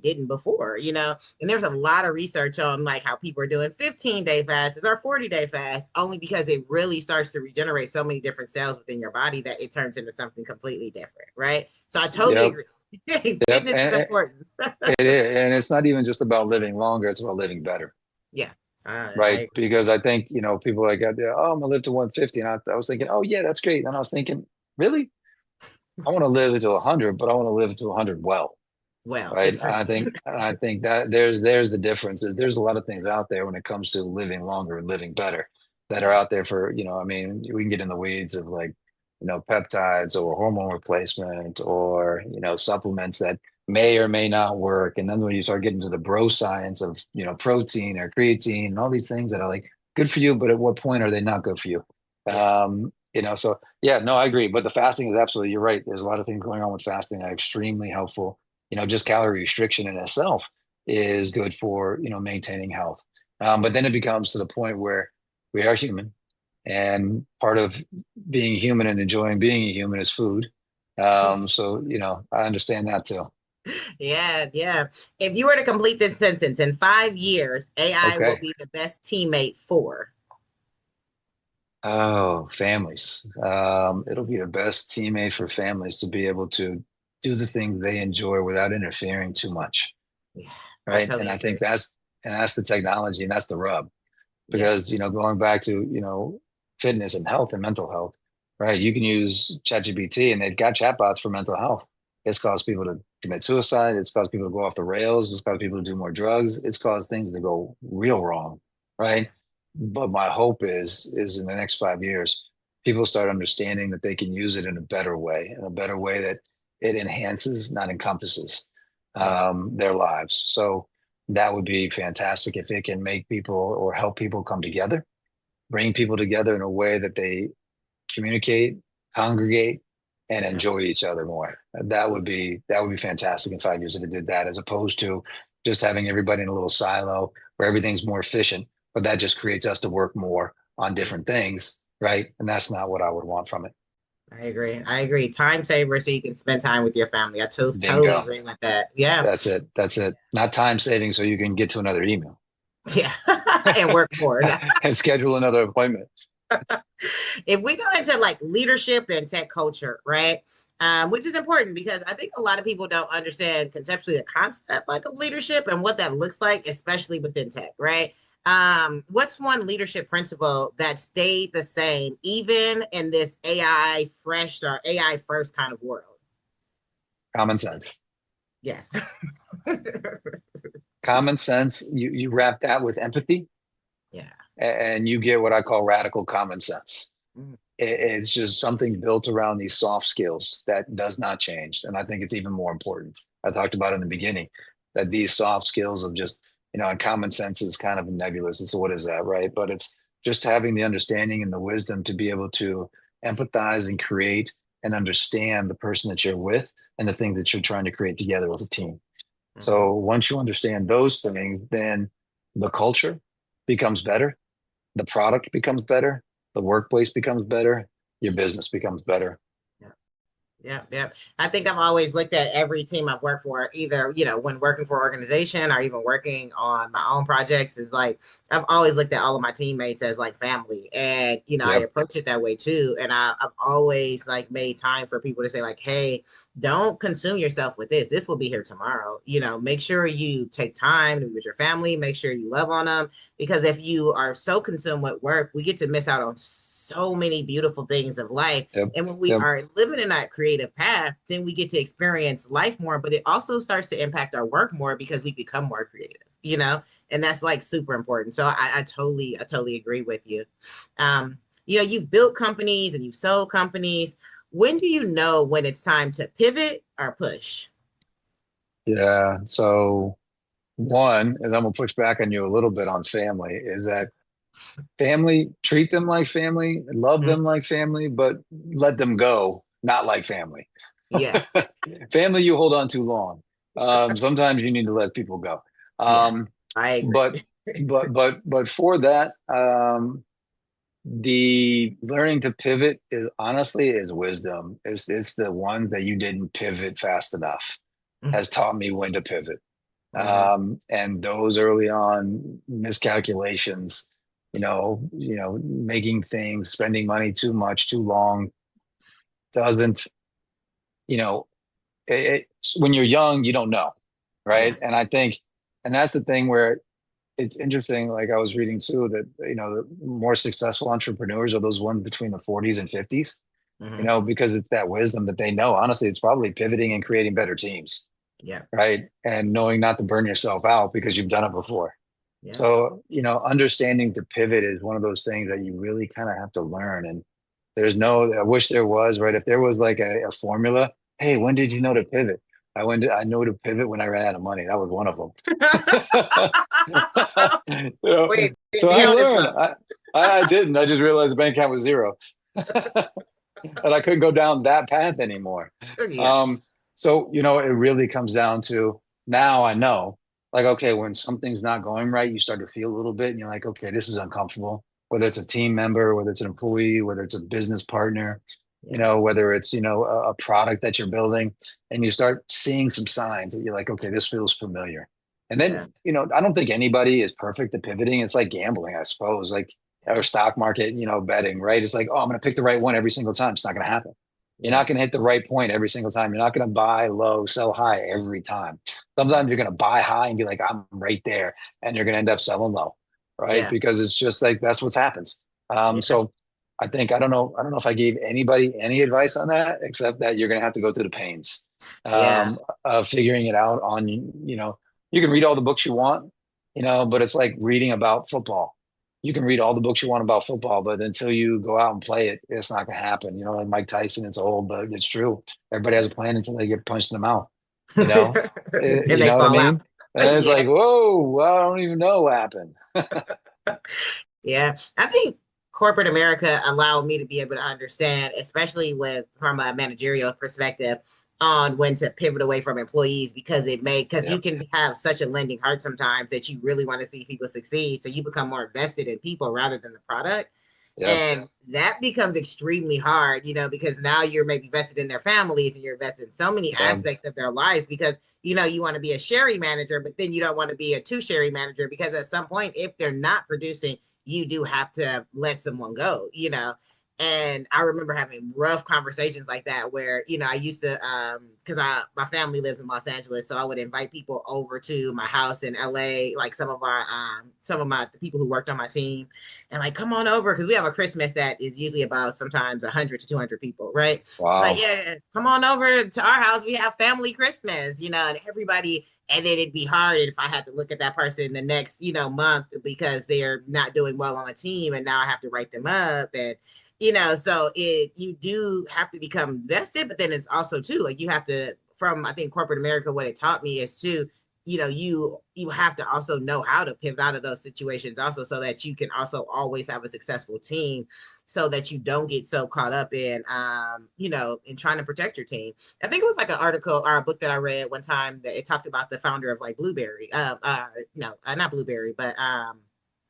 didn't before, And there's a lot of research on like how people are doing 15-day fasts or 40-day fast, only because it really starts to regenerate so many different cells within your body that it turns into something completely different, right? So I totally Yep. agree. Yep. Fitness is important. It is. And it's not even just about living longer, it's about living better. Yeah. Right. Because I think, people like, oh, I'm gonna live to 150. And I was thinking, oh yeah, that's great. And I was thinking, really? I want to live to 100, but I want to live to 100 well. Well, Right. exactly. And I think that there's the difference is there's a lot of things out there when it comes to living longer and living better that are Yeah. out there for, I mean, we can get in the weeds of like, peptides or hormone replacement or, supplements that may or may not work. And then when you start getting to the bro science of, protein or creatine and all these things that are like good for you, but at what point are they not good for you? Yeah. So yeah, no, I agree. But the fasting is absolutely, you're right. There's a lot of things going on with fasting that are extremely helpful. Just calorie restriction in itself is good for, maintaining health. But then it becomes to the point where we are human and part of being human and enjoying being a human is food. So, I understand that too. Yeah, yeah. If you were to complete this sentence in 5 years, AI will Okay. be the best teammate for. Oh, families. It'll be the best teammate for families to be able to do the things they enjoy without interfering too much. Yeah, I Right. And totally I think agree. that's the technology and that's the rub. Yeah. Because going back to fitness and health and mental health, right? You can use ChatGPT and they've got chatbots for mental health. It's caused people to commit suicide. It's caused people to go off the rails. It's caused people to do more drugs. It's caused things to go real wrong, right? But my hope is in the next 5 years, people start understanding that they can use it in a better way, that it enhances, not encompasses, Yeah. their lives. So that would be fantastic if it can make people or help people come together, bring people together in a way that they communicate, congregate, and Yeah. enjoy each other more. That would be fantastic in 5 years if it did that, as opposed to just having everybody in a little silo where everything's more efficient. But that just creates us to work more on different things, right? And that's not what I would want from it. I agree. I agree. Time saver so you can spend time with your family. I totally Bingo. agree with that. Yeah. That's it. That's it. Not time saving so you can get to another email Yeah. And work more. and schedule another appointment. If we go into like leadership and tech culture, right? Which is important because I think a lot of people don't understand conceptually the concept like of leadership and what that looks like, especially within tech, right? What's one leadership principle that stayed the same even in this AI fresh or AI first kind of world? Common sense. Yes. Common sense. You wrap that with empathy, Yeah. and you get what I call radical common sense. Mm. It's just something built around these soft skills that does not change. And I think it's even more important. I talked about in the beginning that these soft skills of just, and common sense is kind of nebulous. It's what is that, right? But it's just having the understanding and the wisdom to be able to empathize and create and understand the person that you're with and the things that you're trying to create together as a team. So once you understand those things, then the culture becomes better, the product becomes better, the workplace becomes better, your business becomes better. Yeah, yeah. I think I've always looked at every team I've worked for, either, when working for an organization or even working on my own projects, is like I've always looked at all of my teammates as like family. And, I Yep. approach it that way too. And I've always like made time for people to say, like, hey, don't consume yourself with this. This will be here tomorrow. Make sure you take time to be with your family, make sure you love on them. Because if you are so consumed with work, we get to miss out on so many beautiful things of life. Yep. And when we Yep. are living in that creative path, then we get to experience life more, but it also starts to impact our work more because we become more creative, you know, and that's like super important. So I totally agree with you. You know, you've built companies and you've sold companies. When do you know when it's time to pivot or push? Yeah. So one is I'm gonna push back on you a little bit on family, is that family, treat them like family, love Mhm. them like family, but let them go, not like family. Yeah, Family you hold on too long. Sometimes you need to let people go. yeah, Um, I but agree. but for that, the learning to pivot is honestly is wisdom. It's the ones that you didn't pivot fast enough has taught me when to pivot. Mhm. And those early on miscalculations, making things, spending money too much, too long doesn't, you know, when you're young, you don't know, Yeah. right? And I think, and that's the thing where it's interesting. Like I was reading too that the more successful entrepreneurs are those ones between the 40s and 50s. Mhm. Because it's that wisdom that they know. Honestly, it's probably pivoting and creating better teams, Yeah. right? And knowing not to burn yourself out because you've done it before. Yeah. So, understanding to pivot is one of those things that you really kind of have to learn. And I wish there was, right? If there was like a formula, hey, when did you know to pivot? I know to pivot when I ran out of money. That was one of them. Wait, So be I honest learned. though. I didn't. I just realized the bank account was zero. And I couldn't go down that path anymore. Yeah. So, it really comes down to now I know, like, okay, when something's not going right, you start to feel a little bit and you're like, okay, this is uncomfortable, whether it's a team member, whether it's an employee, whether it's a business partner, Yeah. whether it's, a product that you're building, and you start seeing some signs that you're like, okay, this feels familiar. And Yeah. then, I don't think anybody is perfect at pivoting. It's like gambling, I suppose, like, or stock market, betting, right? It's like, oh, I'm going to pick the right one every single time. It's not going to happen. You're Yeah. not going to hit the right point every single time. You're not going to buy low, sell high every time. Sometimes you're going to buy high and be like, I'm right there. And you're going to end up selling low, right? Yeah. Because it's just like, that's what happens. Yeah. So I don't know if I gave anybody any advice on that, except that you're going to have to go through the pains Yeah. of figuring it out on, you can read all the books you want, but it's like reading about football. You can read all the books you want about football, but until you go out and play it, it's not going to happen. Like Mike Tyson, it's old, but it's true. Everybody has a plan until they get punched in the mouth. And You they know what I fall out. mean? And it's Yeah. like, whoa, I don't even know what happened. Yeah. I think corporate America allowed me to be able to understand, especially from a managerial perspective, on when to pivot away from employees because Yeah. you can have such a lending heart sometimes that you really want to see people succeed. So you become more invested in people rather than the product. Yeah. And that becomes extremely hard, because now you're maybe vested in their families and you're invested in so many aspects of their lives because, you want to be a Sherry manager, but then you don't want to be a two Sherry manager because at some point, if they're not producing, you do have to let someone go. And I remember having rough conversations like that where, I used to, because my family lives in Los Angeles, so I would invite people over to my house in LA, like some of the people who worked on my team, and like, come on over because we have a Christmas that is usually about sometimes 100 to 200 people, right? It's like, Wow. yeah, come on over to our house. We have family Christmas, and everybody. And then it'd be hard if I had to look at that person the next, month because they're not doing well on the team, and now I have to write them up and so you do have to become vested, but then it's also too like you have to from I think corporate America, what it taught me is to you have to also know how to pivot out of those situations also so that you can also always have a successful team so that you don't get so caught up in in trying to protect your team. I think it was like an article or a book that I read one time that it talked about the founder of like Blueberry. No, not Blueberry, but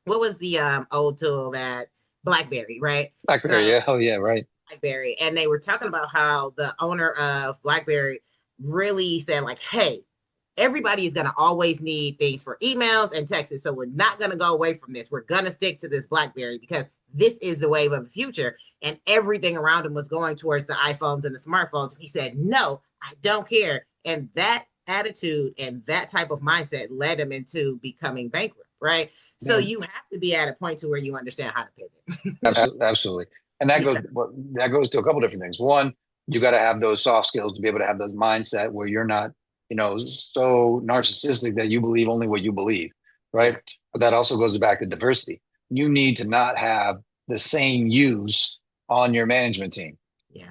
what was the old tool that BlackBerry, right? BlackBerry, So yeah. Oh, yeah, right. BlackBerry, and they were talking about how the owner of BlackBerry really said like, hey, everybody is going to always need things for emails and texts. So we're not going to go away from this. We're going to stick to this BlackBerry because this is the wave of the future. And everything around him was going towards the iPhones and the smartphones. He said, no, I don't care. And that attitude and that type of mindset led him into becoming bankrupt, right? So Yeah. you have to be at a point to where you understand how to pivot. Absolutely. And that goes to a couple different things. One, you got to have those soft skills to be able to have those mindset where you're not, so narcissistic that you believe only what you believe, right? But that also goes back to diversity. You need to not have the same yous on your management team,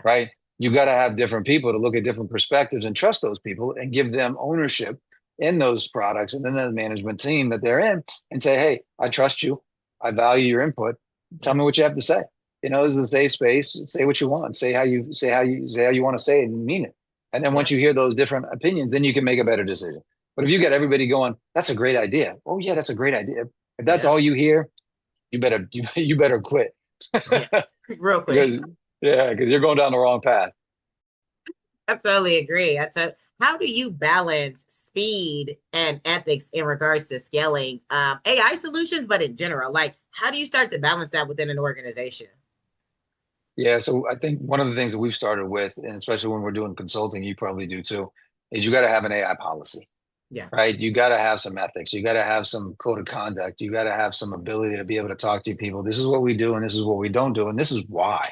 right? You got to have different people to look at different perspectives and trust those people and give them ownership in those products and in the management team that they're in, and say, hey, I trust you. I value your input. Tell me what you have to say. This is a safe space. Say what you want. Say how you want to say it and mean it. And then once you hear those different opinions, then you can make a better decision. But if you get everybody going, that's a great idea. Oh yeah, that's a great idea. If that's all you hear, you better quit. Real quick. because you're going down the wrong path. I totally agree. How do you balance speed and ethics in regards to scaling AI solutions, but in general? Like, how do you start to balance that within an organization? Yeah, so I think one of the things that we've started with, and especially when we're doing consulting, you probably do too, is you got to have an AI policy. Yeah. Right. You got to have some ethics. You got to have some code of conduct. You got to have some ability to be able to talk to people. This is what we do, and this is what we don't do, and this is why.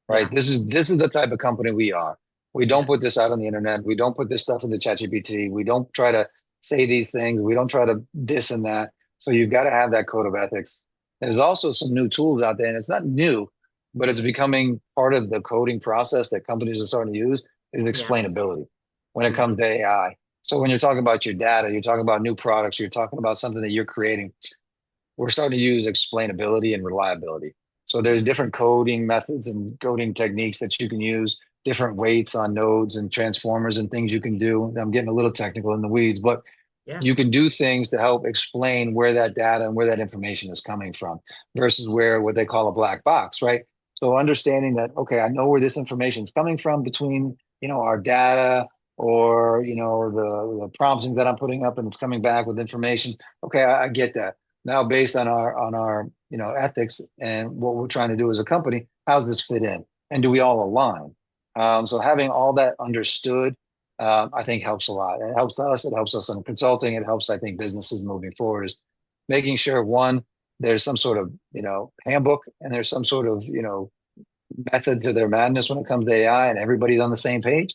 Right. Yeah. This is the type of company we are. We don't put this out on the internet. We don't put this stuff in the ChatGPT. We don't try to say these things. We don't try to this and that. So you've got to have that code of ethics. There's also some new tools out there, and it's not new, but it's becoming part of the coding process that companies are starting to use, is explainability when it comes to AI. So when you're talking about your data, you're talking about new products, you're talking about something that you're creating, we're starting to use explainability and reliability. So there's different coding methods and coding techniques that you can use, different weights on nodes and transformers and things you can do. I'm getting a little technical in the weeds, but you can do things to help explain where that data and where that information is coming from versus what they call a black box, right? So understanding that, okay, I know where this information is coming from between, our data or, the promptings that I'm putting up and it's coming back with information. Okay, I get that. Now, based on our ethics and what we're trying to do as a company, how's this fit in? And do we all align? So having all that understood, I think helps a lot. It helps us. It helps us in consulting. It helps, I think, businesses moving forward, is making sure, one, there's some sort of, handbook, and there's some sort of, method to their madness when it comes to AI, and everybody's on the same page.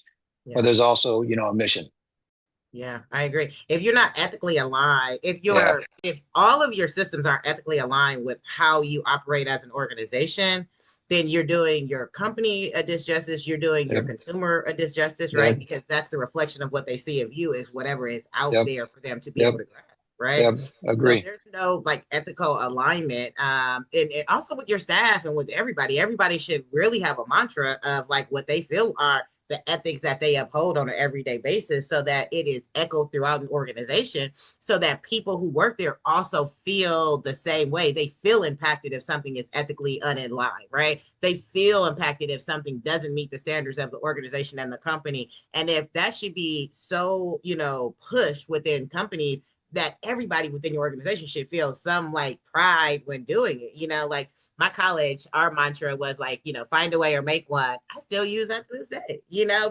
But there's also, a mission. Yeah, I agree. If you're not ethically aligned, if all of your systems aren't ethically aligned with how you operate as an organization, then you're doing your company a disjustice, you're doing your consumer a disjustice, right? Because that's the reflection of what they see of you, is whatever is out there for them to be able to grab, right? Yeah, agree. So there's no ethical alignment. And also with your staff and with everybody should really have a mantra of what they feel are the ethics that they uphold on an everyday basis, so that it is echoed throughout an organization, so that people who work there also feel the same way. They feel impacted if something is ethically unaligned, right? They feel impacted if something doesn't meet the standards of the organization and the company. And if that should be so, pushed within companies, that everybody within your organization should feel some pride when doing it. My college, our mantra was find a way or make one. I still use that to this day,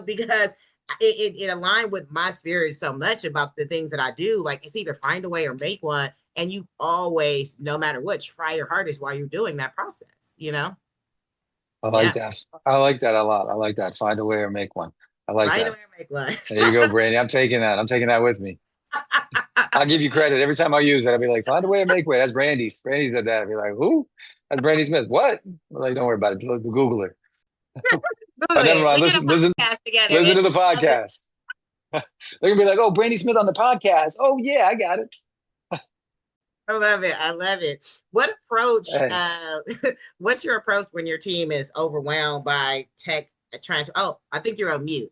because it aligned with my spirit so much about the things that I do. It's either find a way or make one. And you always, no matter what, try your hardest while you're doing that process, I like that. I like that a lot. I like that. Find a way or make one. I like that. Find a way or make one. There you go, Brandy. I'm taking that. I'm taking that with me. I'll give you credit. Every time I use it, I'll be like, find a way or make way. That's Brandy. Brandy said that. I'll be like, who? That's Brandy Smith. What? I'm like, don't worry about it. Google her. Never mind. Listen to the podcast. They're going to be like, oh, Brandy Smith on the podcast. Oh, yeah, I got it. I love it. I love it. What approach, what's your approach when your team is overwhelmed by tech transfer? Oh, I think you're on mute.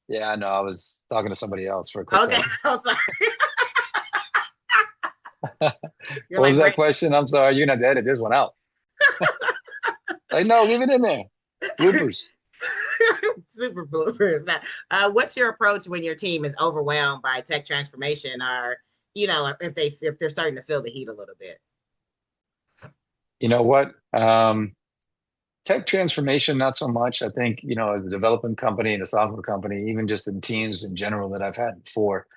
Yeah, I know. I was talking to somebody else for a quick second. Oh, sorry. What was that question? I'm sorry. You're going to have to edit this one out. No, leave it in there. Bloopers. Super bloopers. What's your approach when your team is overwhelmed by tech transformation, or, if they're starting to feel the heat a little bit? You know what? Tech transformation, not so much. I think, as a development company and a software company, even just in teams in general that I've had before,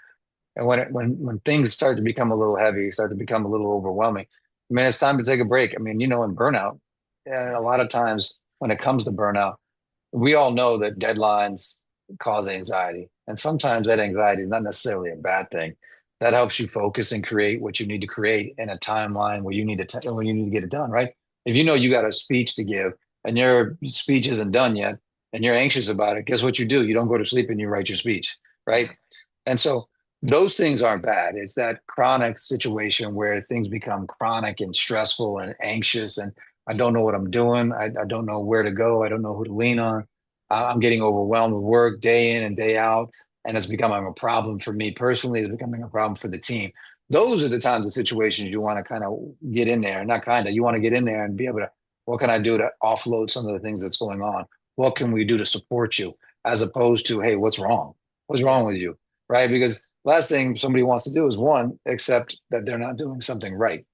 and when things start to become a little heavy, start to become a little overwhelming, it's time to take a break. In burnout, And a lot of times when it comes to burnout, we all know that deadlines cause anxiety. And sometimes that anxiety is not necessarily a bad thing. That helps you focus and create what you need to create in a timeline where you need when you need to get it done, right? If you know you got a speech to give and your speech isn't done yet and you're anxious about it, guess what you do? You don't go to sleep and you write your speech, right? And so those things aren't bad. It's that chronic situation where things become chronic and stressful and anxious, and I don't know what I'm doing. I don't know where to go. I don't know who to lean on. I'm getting overwhelmed with work day in and day out, and it's becoming a problem for me personally. It's becoming a problem for the team. Those are the times and situations you want to kind of get in there, not kind of, you want to get in there and be able to, what can I do to offload some of the things that's going on? What can we do to support you? As opposed to, hey, what's wrong? What's wrong with you? Right? Because last thing somebody wants to do is one, accept that they're not doing something right.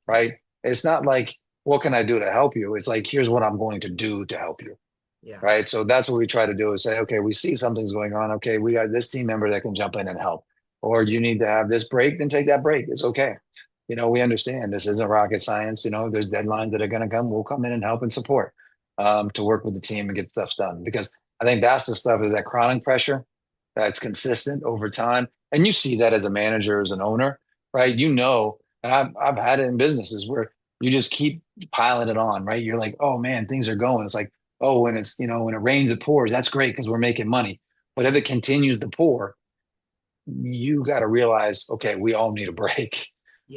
Right? It's not like, what can I do to help you? It's like, here's what I'm going to do to help you. Yeah. Right. So that's what we try to do is say, okay, we see something's going on. Okay, we got this team member that can jump in and help. Or you need to have this break, then take that break. It's okay. We understand this isn't rocket science. There's deadlines that are going to come. We'll come in and help and support to work with the team and get stuff done. Because I think that's the stuff is that chronic pressure that's consistent over time. And you see that as a manager, as an owner, right? And I've had it in businesses where you just keep piling it on, right? You're like, oh man, things are going. It's like, oh, when when it rains, it pours. That's great because we're making money. But if it continues to pour, you got to realize, okay, we all need a break,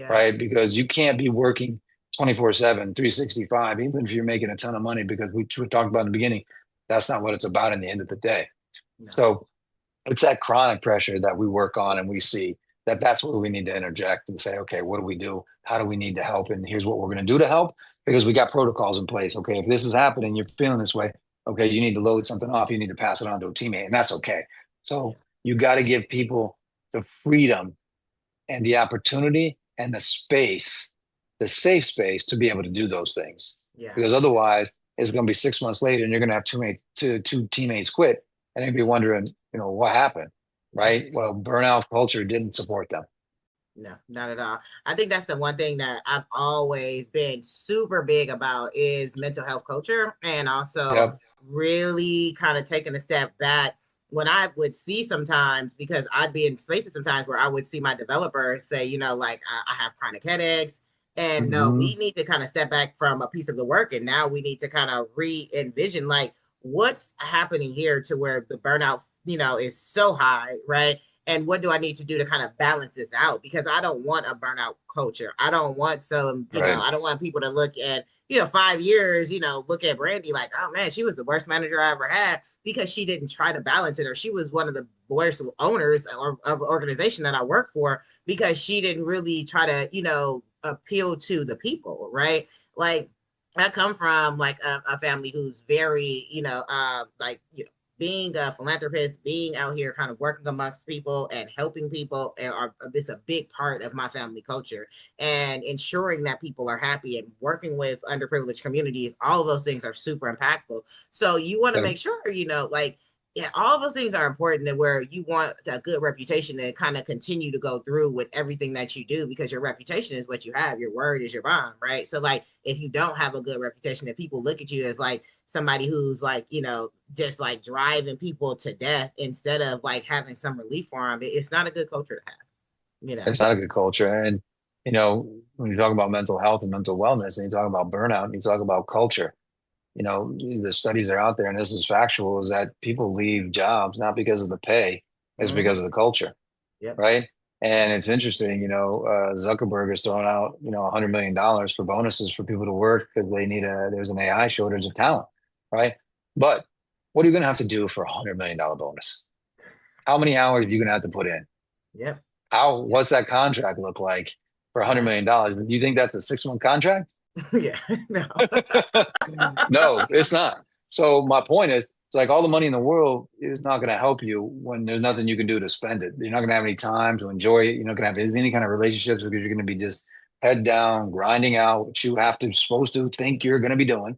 right? Because you can't be working 24/7, 365, even if you're making a ton of money, because we talked about in the beginning, that's not what it's about in the end of the day. No. So it's that chronic pressure that we work on, and we see that's where we need to interject and say, okay, what do we do? How do we need to help? And here's what we're going to do to help, because we got protocols in place. Okay, if this is happening, you're feeling this way, okay, you need to load something off. You need to pass it on to a teammate, and that's okay. So you got to give people the freedom and the opportunity and the space, the safe space to be able to do those things. Yeah. Because otherwise, it's going to be 6 months later, and you're going to have two teammates quit, and they'll be wondering, what happened. Right. Well, burnout culture didn't support them. No, not at all. I think that's the one thing that I've always been super big about is mental health culture, and also really kind of taking a step back when I would see sometimes, because I'd be in spaces sometimes where I would see my developers say, like I have chronic headaches, and no, we need to kind of step back from a piece of the work, and now we need to kind of re-envision like what's happening here to where the burnout is so high, right? And what do I need to do to kind of balance this out? Because I don't want a burnout culture. I don't want I don't want people to look at, 5 years, look at Brandy like, oh man, she was the worst manager I ever had because she didn't try to balance it, or she was one of the worst owners of organization that I work for because she didn't really try to, appeal to the people, right? Like I come from like a family who's very, being a philanthropist, being out here kind of working amongst people and helping people this a big part of my family culture, and ensuring that people are happy and working with underprivileged communities. All of those things are super impactful. So you want to make sure, all of those things are important, that where you want a good reputation to kind of continue to go through with everything that you do, because your reputation is what you have. Your word is your bond, right? So like, if you don't have a good reputation, that people look at you as like somebody who's like, just like driving people to death instead of like having some relief for them, it's not a good culture to have. It's not a good culture. And, when you talk about mental health and mental wellness, and you talk about burnout, and you talk about culture, the studies are out there, and this is factual, is that people leave jobs not because of the pay, it's because of the culture. Right. And it's interesting, Zuckerberg is throwing out, $100 million for bonuses for people to work because there's an AI shortage of talent. Right. But what are you going to have to do for $100 million bonus? How many hours are you going to have to put in? What's that contract look like for $100 million? Do you think that's a 6-month contract? No. No, it's not. So my point is, it's like all the money in the world is not going to help you when there's nothing you can do to spend it. You're not going to have any time to enjoy it. You're not going to have any kind of relationships, because you're going to be just head down, grinding out what you supposed to think you're going to be doing.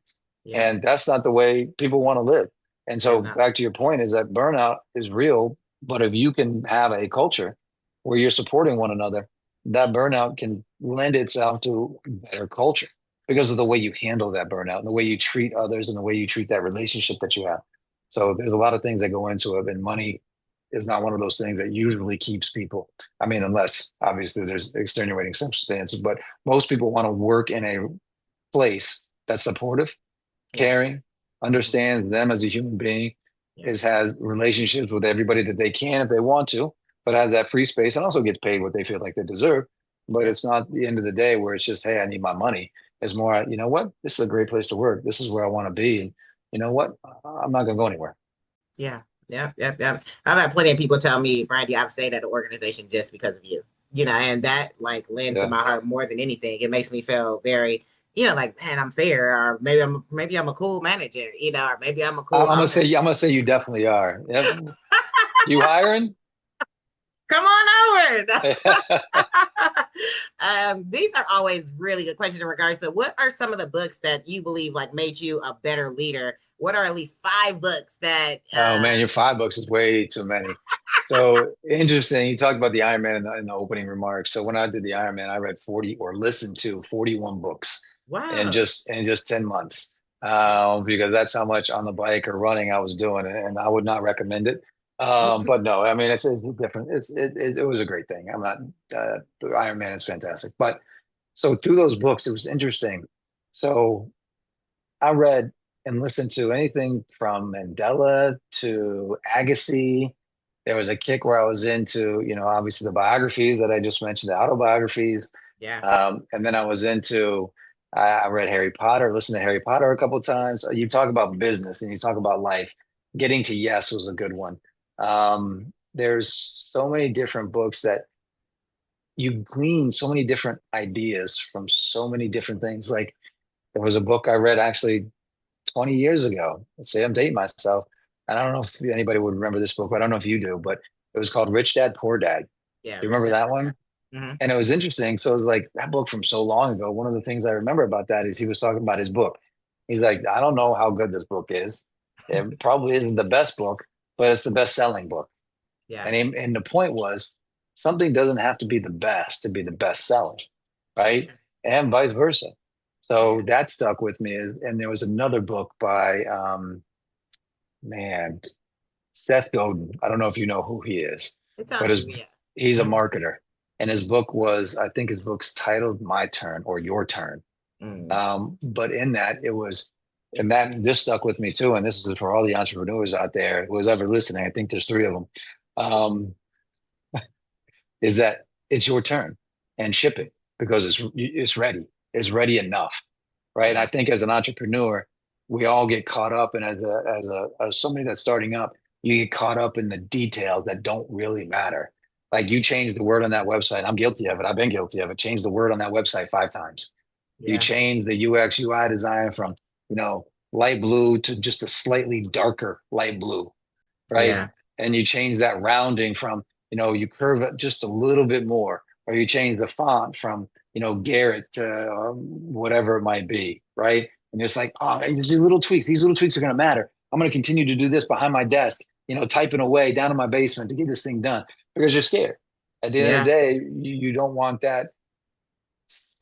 And that's not the way people want to live. And so back to your point is that burnout is real, but if you can have a culture where you're supporting one another, that burnout can lend itself to better culture. because of the way you handle that burnout and the way you treat others and the way you treat that relationship that you have. So there's a lot of things that go into it, and money is not one of those things that usually keeps people. I mean, unless obviously there's extenuating circumstances, but most people want to work in a place that's supportive, caring, understands them as a human being, has relationships with everybody that they can if they want to, but has that free space and also gets paid what they feel like they deserve. But it's not the end of the day where it's just, hey, I need my money. It's more, you know what? This is a great place to work. This is where I want to be. And you know what? I'm not going to go anywhere. Yeah. I've had plenty of people tell me, Brandy, I've stayed at an organization just because of you, and that like lends to my heart more than anything. It makes me feel very, like, man, I'm fair, or maybe I'm a cool manager, or maybe I'm a cool. I'm gonna say you definitely are. Yep. You hiring? Come on over. These are always really good questions in regards to what are some of the books that you believe like made you a better leader? What are at least 5 books that? Oh man, your 5 books is way too many. So interesting. You talked about the Ironman in the opening remarks. So when I did the Ironman, I read 40 or listened to 41 books. Wow. In just 10 months. Because that's how much on the bike or running I was doing, and I would not recommend it. But no, I mean, it's different. It was a great thing. I'm not, Ironman is fantastic. But so through those books, it was interesting. So I read and listened to anything from Mandela to Agassi. There was a kick where I was into, obviously the biographies that I just mentioned, the autobiographies. Yeah. And then I was into, I read Harry Potter, listened to Harry Potter a couple of times. You talk about business and you talk about life. Getting to Yes was a good one. There's so many different books that you glean so many different ideas from so many different things. Like there was a book I read actually 20 years ago. Let's say I'm dating myself. And I don't know if anybody would remember this book, but I don't know if you do, but it was called Rich Dad, Poor Dad. Yeah. You remember that one? Mm-hmm. And it was interesting. So it was like that book from so long ago. One of the things I remember about that is he was talking about his book. He's like, I don't know how good this book is. It probably isn't the best book, but it's the best selling book. Yeah. And the point was something doesn't have to be the best to be the best selling, right? Sure. And vice versa. So that stuck with me. And there was another book by, Seth Godin. I don't know if you know who he is, but he's a marketer. And his book was, I think his book's titled My Turn or Your Turn. But in that it was, and that this stuck with me too. And this is for all the entrepreneurs out there who is ever listening. I think there's 3 of them. Is that it's your turn and ship it because it's ready. It's ready enough. Right. And I think as an entrepreneur, we all get caught up. And as somebody that's starting up, you get caught up in the details that don't really matter. Like you change the word on that website. I'm guilty of it. I've been guilty of it. Change the word on that website 5 times. Yeah. You change the UX UI design from, light blue to just a slightly darker light blue. Right. Yeah. And you change that rounding from, you curve it just a little bit more, or you change the font from, Garrett to whatever it might be. Right. And it's like, oh, these little tweaks. These little tweaks are going to matter. I'm going to continue to do this behind my desk, typing away down in my basement to get this thing done because you're scared. At the end of the day, you don't want that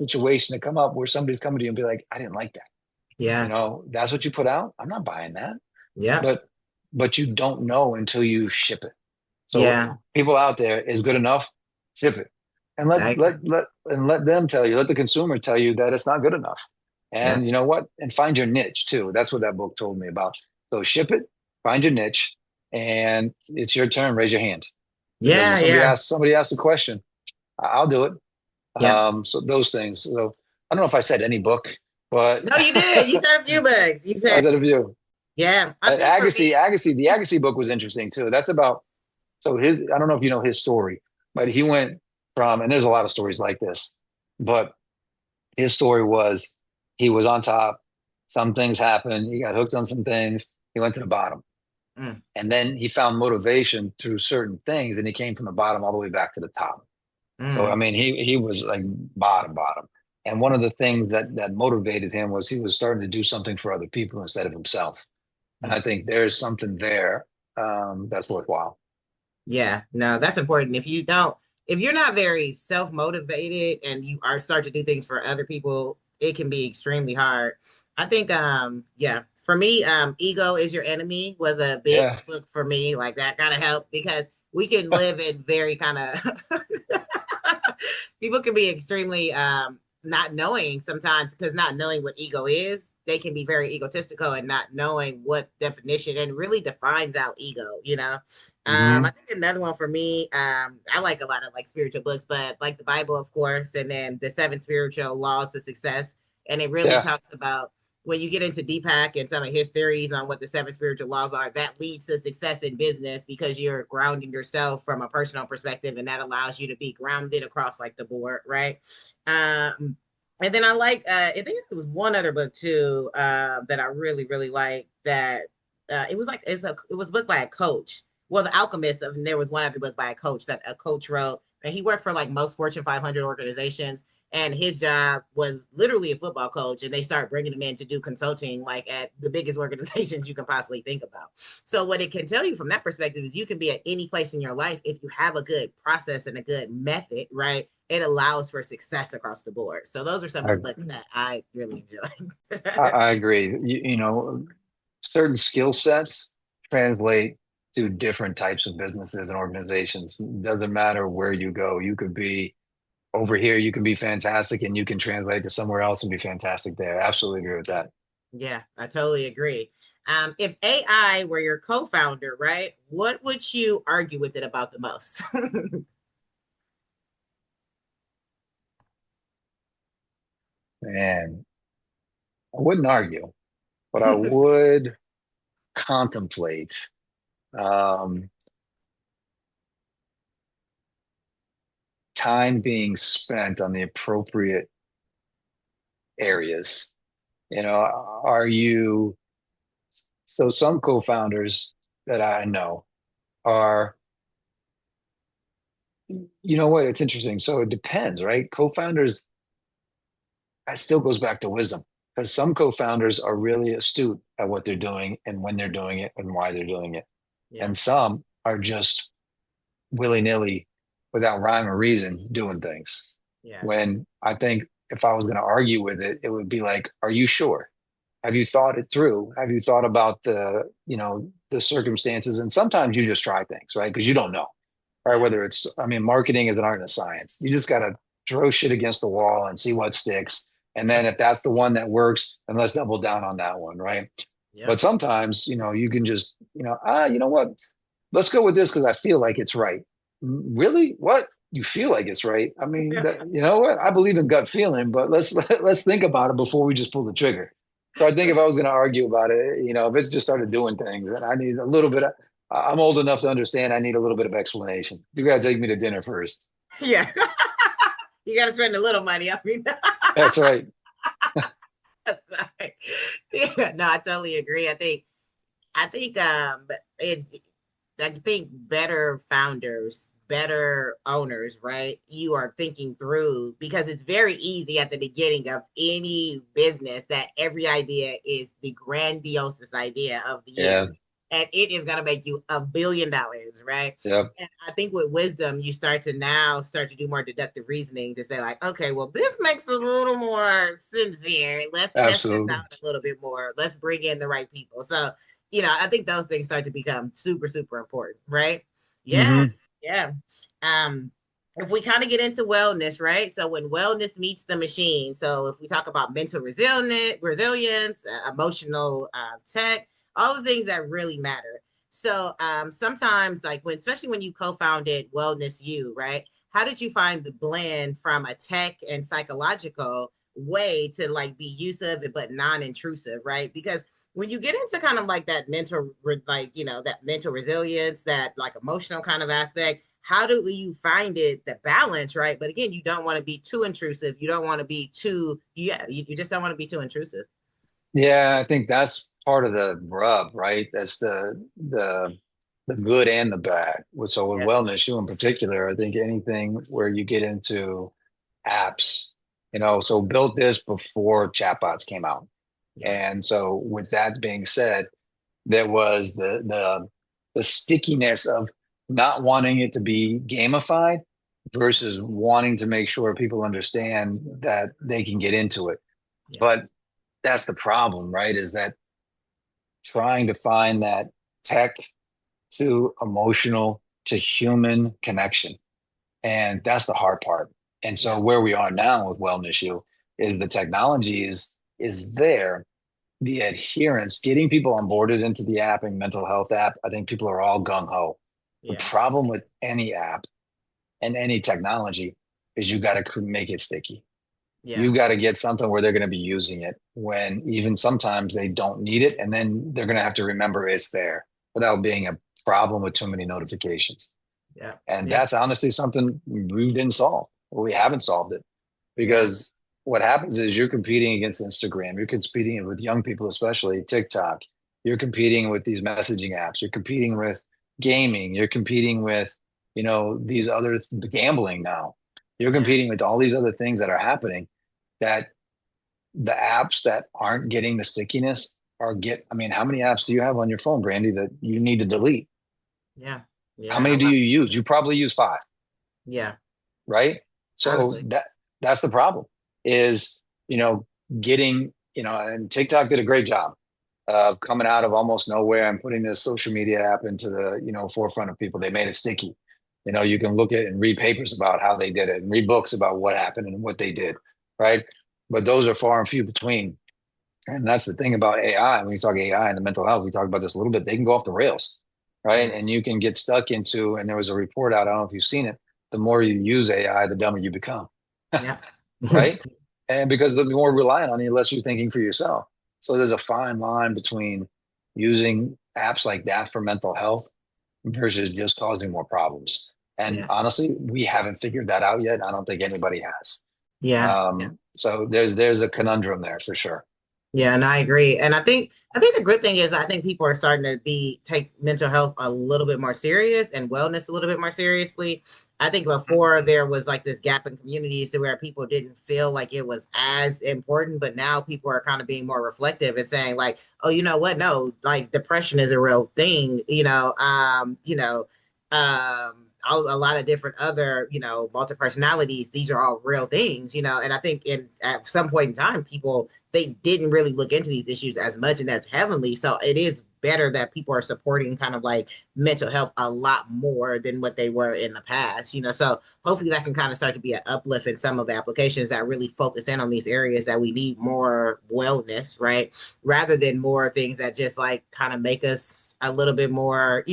situation to come up where somebody's coming to you and be like, I didn't like that. Yeah. That's what you put out. I'm not buying that. Yeah. But you don't know until you ship it. So people out there is good enough, ship it. And let them tell you, let the consumer tell you that it's not good enough. And you know what? And find your niche too. That's what that book told me about. So ship it, find your niche, and it's your turn. Raise your hand. Somebody asks a question, I'll do it. So those things. So I don't know if I said any book, but no, you did. You said a few books. I said a few. Yeah. The Agassi book was interesting too. That's about, so I don't know if you know his story, but he went from, and there's a lot of stories like this, but his story was he was on top. Some things happened. He got hooked on some things. He went to the bottom. And then he found motivation through certain things, and he came from the bottom all the way back to the top. So, I mean, he was like bottom. And one of the things that motivated him was he was starting to do something for other people instead of himself. And I think there's something there that's worthwhile. Yeah, no, that's important. If you're not very self-motivated and you start to do things for other people it can be extremely hard. I think, yeah, for me, Ego is Your Enemy was a big Yeah. book for me. Like that kind of helped because we can live in very kind of people can be extremely not knowing sometimes because not knowing what ego is, they can be very egotistical and not knowing what definition and really defines out ego, you know. I think another one for me, I like a lot of like spiritual books, but like the Bible, of course, and then the seven spiritual laws of success. And it really Yeah. talks about when you get into Deepak and some of his theories on what the seven spiritual laws are, that leads to success in business because you're grounding yourself from a personal perspective, and that allows you to be grounded across like the board, right? And then I like, I think it was one other book too that I really, really like. That it was like it was a book by a coach. Well, The Alchemist, and there was one other book by a coach that a coach wrote, and he worked for like most Fortune 500 organizations, and his job was literally a football coach, and they start bringing him in to do consulting like at the biggest organizations you can possibly think about. So what it can tell you from that perspective is you can be at any place in your life if you have a good process and a good method, right? It allows for success across the board. So those are some of the books that I really enjoy. I agree. You know, certain skill sets translate to different types of businesses and organizations. It doesn't matter where you go. You could be over here, you can be fantastic, and you can translate to somewhere else and be fantastic there. Absolutely agree with that. Yeah, I totally agree. If AI were your co-founder, right, what would you argue with it about the most? And I wouldn't argue, but I would contemplate time being spent on the appropriate areas. You know, are you, so some co-founders that I know are, you know what, it's interesting. So it depends, right? Co-founders, that still goes back to wisdom because some co-founders are really astute at what they're doing and when they're doing it and why they're doing it. Yeah. And some are just willy-nilly without rhyme or reason doing things. Yeah. When I think if I was going to argue with it, it would be like, are you sure? Have you thought it through? Have you thought about the, you know, the circumstances? And sometimes you just try things, right? Because you don't know, right? Whether it's, I mean, marketing is an art and a science. You just got to throw shit against the wall and see what sticks. And then if that's the one that works, then let's double down on that one, right? Yep. But sometimes, you know, you can just, you know, you know what? Let's go with this because I feel like it's right. Really? What? You feel like it's right? I mean, you know what? I believe in gut feeling, but let's think about it before we just pull the trigger. So I think if I was going to argue about it, you know, if it's just started doing things, and I need a little bit of, I'm old enough to understand I need a little bit of explanation. You got to take me to dinner first. Yeah. You got to spend a little money. I mean, that's right. That's right. Yeah, no, I totally agree. I think better founders, better owners, right? You are thinking through because it's very easy at the beginning of any business that every idea is the grandiosest idea of the year. And it is going to make you $1 billion, right? Yep. And I think with wisdom, you start to do more deductive reasoning to say like, okay, well, this makes a little more sense here. Let's test this out a little bit more. Let's bring in the right people. So, you know, I think those things start to become super, super important, right? Yeah. Mm-hmm. Yeah. If we kind of get into wellness, right? So when wellness meets the machine, so if we talk about mental resilience, emotional tech, all the things that really matter. So sometimes like especially when you co-founded Wellness U, right? How did you find the blend from a tech and psychological way to like be use-of but non-intrusive, right? Because when you get into kind of like that mental, like, you know, that mental resilience, that like emotional kind of aspect, how do you find the balance, right? But again, you don't want to be too intrusive. You don't want to be too, you just don't want to be too intrusive. Yeah, I think that's part of the rub, right? That's the good and the bad. So with Wellness U in particular, I think anything where you get into apps, you know, so built this before chatbots came out. And so with that being said, there was the stickiness of not wanting it to be gamified versus wanting to make sure people understand that they can get into it. Yeah. But that's the problem, right? Is that trying to find that tech to emotional to human connection. And that's the hard part. And so where we are now with Wellness U is the technology is there. The adherence, getting people onboarded into the app and mental health app, I think people are all gung ho. The Yeah. problem with any app and any technology is you got to make it sticky. Yeah. You got to get something where they're going to be using it when even sometimes they don't need it. And then they're going to have to remember it's there without being a problem with too many notifications. Yeah. And Yeah. that's honestly something we didn't solve. We haven't solved it because what happens is you're competing against Instagram. You're competing with young people, especially TikTok. You're competing with these messaging apps. You're competing with gaming. You're competing with, these other gambling now. You're competing with all these other things that are happening that the apps that aren't getting the stickiness how many apps do you have on your phone, Brandy, that you need to delete? Yeah. Yeah. How many do you use? You probably use 5. Yeah. Right. So Honestly. that's the problem is, getting, and TikTok did a great job of coming out of almost nowhere and putting this social media app into the, forefront of people. They made it sticky. You can look at and read papers about how they did it and read books about what happened and what they did. Right. But those are far and few between. And that's the thing about AI. When you talk AI and the mental health, we talk about this a little bit, they can go off the rails. Right. And you can get stuck into, and there was a report out, I don't know if you've seen it, the more you use AI, the dumber you become. Yeah. Right. And because the more reliant on you, the less you're thinking for yourself. So there's a fine line between using apps like that for mental health versus just causing more problems. And honestly, we haven't figured that out yet. I don't think anybody has. Yeah. So there's a conundrum there for sure. Yeah, and I agree. And I think the good thing is I think people are starting to take mental health a little bit more serious and wellness a little bit more seriously. I think before there was like this gap in communities to where people didn't feel like it was as important, but now people are kind of being more reflective and saying like, oh, you know what? No, like depression is a real thing, a lot of different other, multi-personalities. These are all real things, and I think at some point in time, they didn't really look into these issues as much and as heavily. So it is better that people are supporting kind of like mental health a lot more than what they were in the past, so hopefully that can kind of start to be an uplift in some of the applications that really focus in on these areas that we need more wellness, right? Rather than more things that just like kind of make us a little bit more,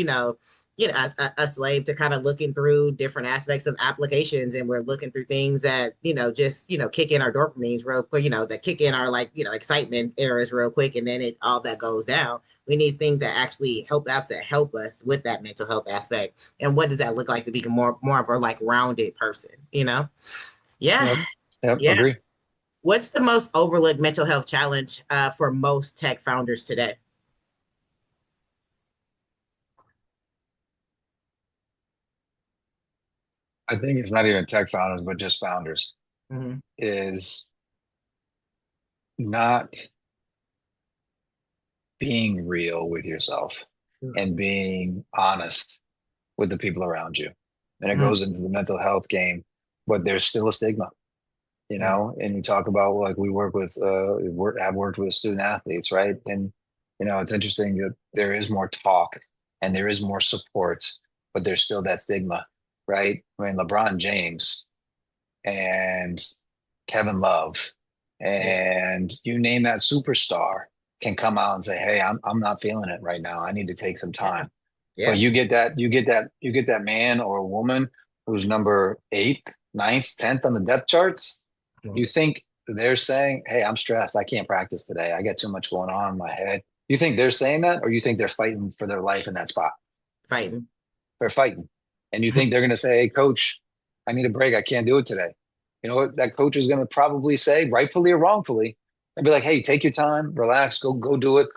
a slave to kind of looking through different aspects of applications, and we're looking through things that just kick in our dopamines real quick, that kick in our excitement areas real quick, and then all that goes down. We need things that actually apps that help us with that mental health aspect. And what does that look like to become more of a rounded person? Yeah. Yep, Yeah. agree. What's the most overlooked mental health challenge for most tech founders today? I think it's not even tech founders, but just founders Mm-hmm. is not being real with yourself and being honest with the people around you. And it goes into the mental health game, but there's still a stigma, and you talk about like we work with, have worked with student athletes, right? And, it's interesting that there is more talk and there is more support, but there's still that stigma, right? I mean, LeBron James and Kevin Love and you name that superstar can come out and say, hey, I'm not feeling it right now. I need to take some time. Yeah. But you get that man or woman who's number 8th, 9th, 10th on the depth charts. Mm-hmm. You think they're saying, hey, I'm stressed. I can't practice today. I got too much going on in my head. You think they're saying that, or you think they're fighting for their life in that spot? Fighting. They're fighting. And you think they're going to say, hey, coach, I need a break. I can't do it today. You know what that coach is going to probably say, rightfully or wrongfully, and be like, hey, take your time, relax, go do it.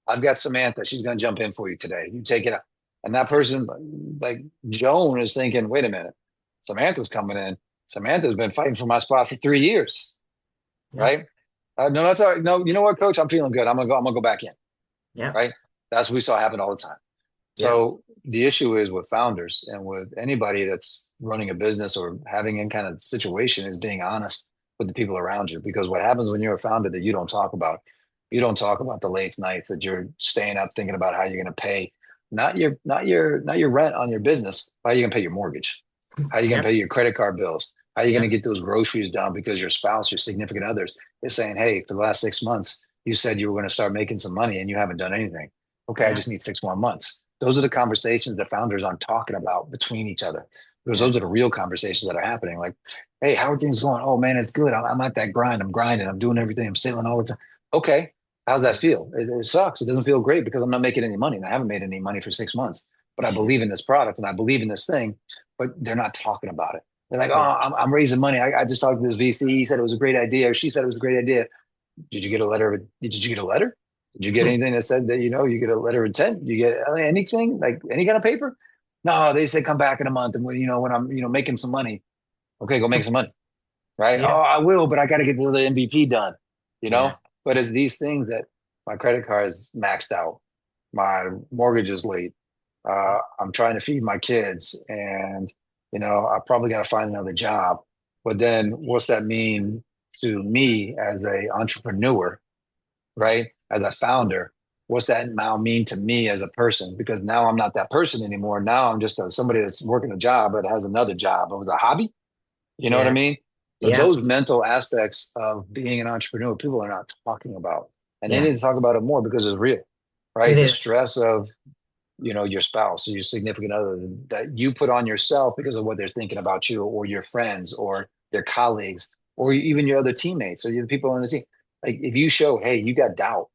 I've got Samantha. She's going to jump in for you today. You take it up. And that person, like Joan, is thinking, wait a minute, Samantha's coming in. Samantha's been fighting for my spot for 3 years, right? No, that's all right. No, you know what, coach? I'm feeling good. I'm gonna go back in. Yeah. Right. That's what we saw happen all the time. Yeah. So the issue is with founders and with anybody that's running a business or having any kind of situation is being honest with the people around you. Because what happens when you're a founder that you don't talk about, the late nights that you're staying up thinking about how you're going to pay not your rent on your business, how are you going to pay your mortgage, how are you going to pay your credit card bills, how are you going to get those groceries done because your spouse, your significant others is saying, hey, for the last 6 months you said you were going to start making some money and you haven't done anything. Okay, I just need 6 more months. Those are the conversations that founders aren't talking about between each other, because those are the real conversations that are happening. Like, hey, how are things going? Oh man, it's good. I'm at that grind. I'm grinding. I'm doing everything. I'm sailing all the time. Okay, how's that feel? It sucks. It doesn't feel great because I'm not making any money and I haven't made any money for 6 months. But I believe in this product and I believe in this thing. But they're not talking about it. They're like, oh, I'm raising money. I just talked to this VC. He said it was a great idea, or she said it was a great idea. Did you get a letter? Did you get a letter? Did you get anything that said that, you get a letter of intent? You get anything, like any kind of paper? No, they said come back in a month. And when I'm, making some money. Okay, go make some money. Right. Yeah. Oh, I will, but I got to get the other MVP done, but it's these things that my credit card is maxed out. My mortgage is late. I'm trying to feed my kids and, I probably got to find another job. But then what's that mean to me as a entrepreneur, right? As a founder, what's that now mean to me as a person? Because now I'm not that person anymore. Now I'm just somebody that's working a job but has another job. It was a hobby. You know what I mean? So those mental aspects of being an entrepreneur, people are not talking about. And they need to talk about it more because it's real, right? The stress of, your spouse or your significant other that you put on yourself because of what they're thinking about you or your friends or their colleagues or even your other teammates or the people on the team. Like if you show, hey, you got doubt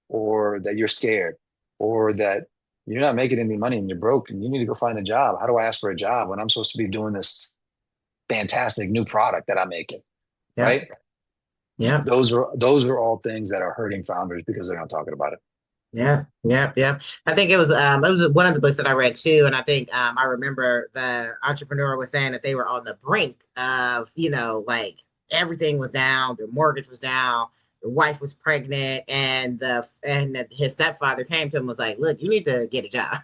or that you're scared or that you're not making any money and you're broke and you need to go find a job. How do I ask for a job when I'm supposed to be doing this fantastic new product that I'm making? Right? Yeah. Those are all things that are hurting founders because they're not talking about it. Yeah. I think it was one of the books that I read too, and I think I remember the entrepreneur was saying that they were on the brink of, like everything was down, their mortgage was down, their wife was pregnant, and his stepfather came to him and was like, "Look, you need to get a job,"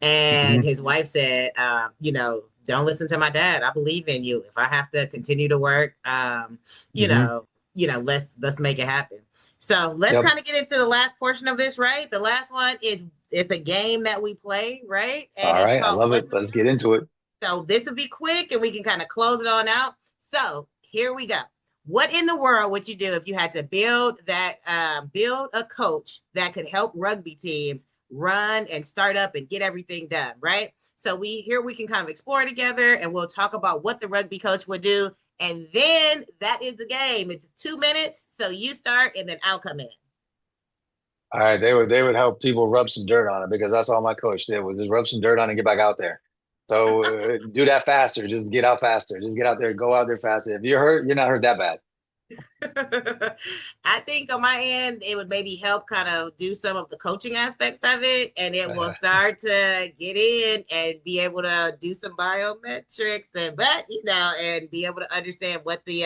and his wife said, "Don't listen to my dad. I believe in you. If I have to continue to work, let's make it happen." So let's kind of get into the last portion of this, right? The last one it's a game that we play, right? And all right, I love it. Let's get into it. So this will be quick and we can kind of close it on out. So here we go. What in the world would you do if you had to build a coach that could help rugby teams run and start up and get everything done, right? So we can kind of explore together and we'll talk about what the rugby coach would do. And then that is the game. It's 2 minutes. So you start and then I'll come in. All right. They would help people rub some dirt on it because that's all my coach did was just rub some dirt on it and get back out there. So do that faster. Just get out faster. Just get out there. Go out there faster. If you're hurt, you're not hurt that bad. I think on my end, it would maybe help kind of do some of the coaching aspects of it, and it will start to get in and be able to do some biometrics and be able to understand what the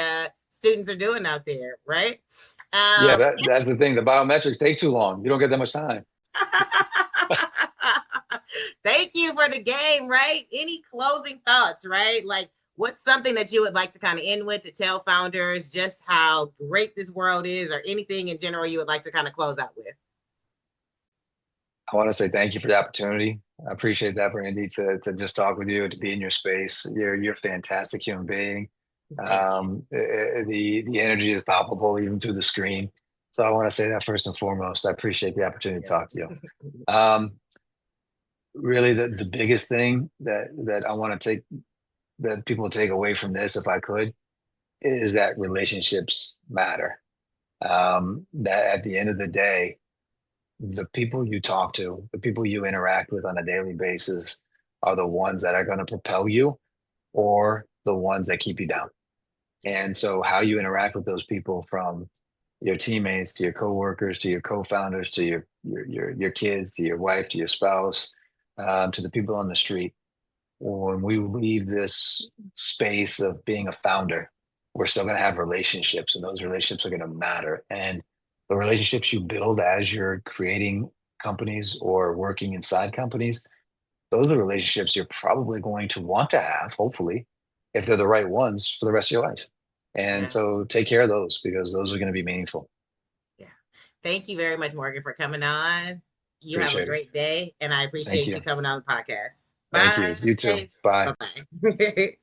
students are doing out there, right? That's the thing. The biometrics take too long. You don't get that much time. Thank you for the game, right? Any closing thoughts, right? Like, what's something that you would like to kind of end with to tell founders just how great this world is, or anything in general you would like to kind of close out with? I want to say thank you for the opportunity. I appreciate that, Brandy, to just talk with you, to be in your space. You're a fantastic human being. The energy is palpable even through the screen. So I want to say that first and foremost. I appreciate the opportunity to talk to you. Really, the biggest thing that I want to take that people take away from this, if I could, is that relationships matter. That at the end of the day, the people you talk to, the people you interact with on a daily basis are the ones that are going to propel you or the ones that keep you down. And so how you interact with those people, from your teammates to your coworkers, to your co-founders, to your kids, to your wife, to your spouse, to the people on the street. When we leave this space of being a founder, we're still going to have relationships, and those relationships are going to matter. And the relationships you build as you're creating companies or working inside companies, those are relationships you're probably going to want to have, hopefully, if they're the right ones, for the rest of your life. And Yeah. so take care of those because those are going to be meaningful. Yeah. Thank you very much, Morgan, for coming on. You have a Appreciate it. great day, and I Thank appreciate you. you coming on the podcast. Thank Bye. you. You too. Bye. Bye-bye.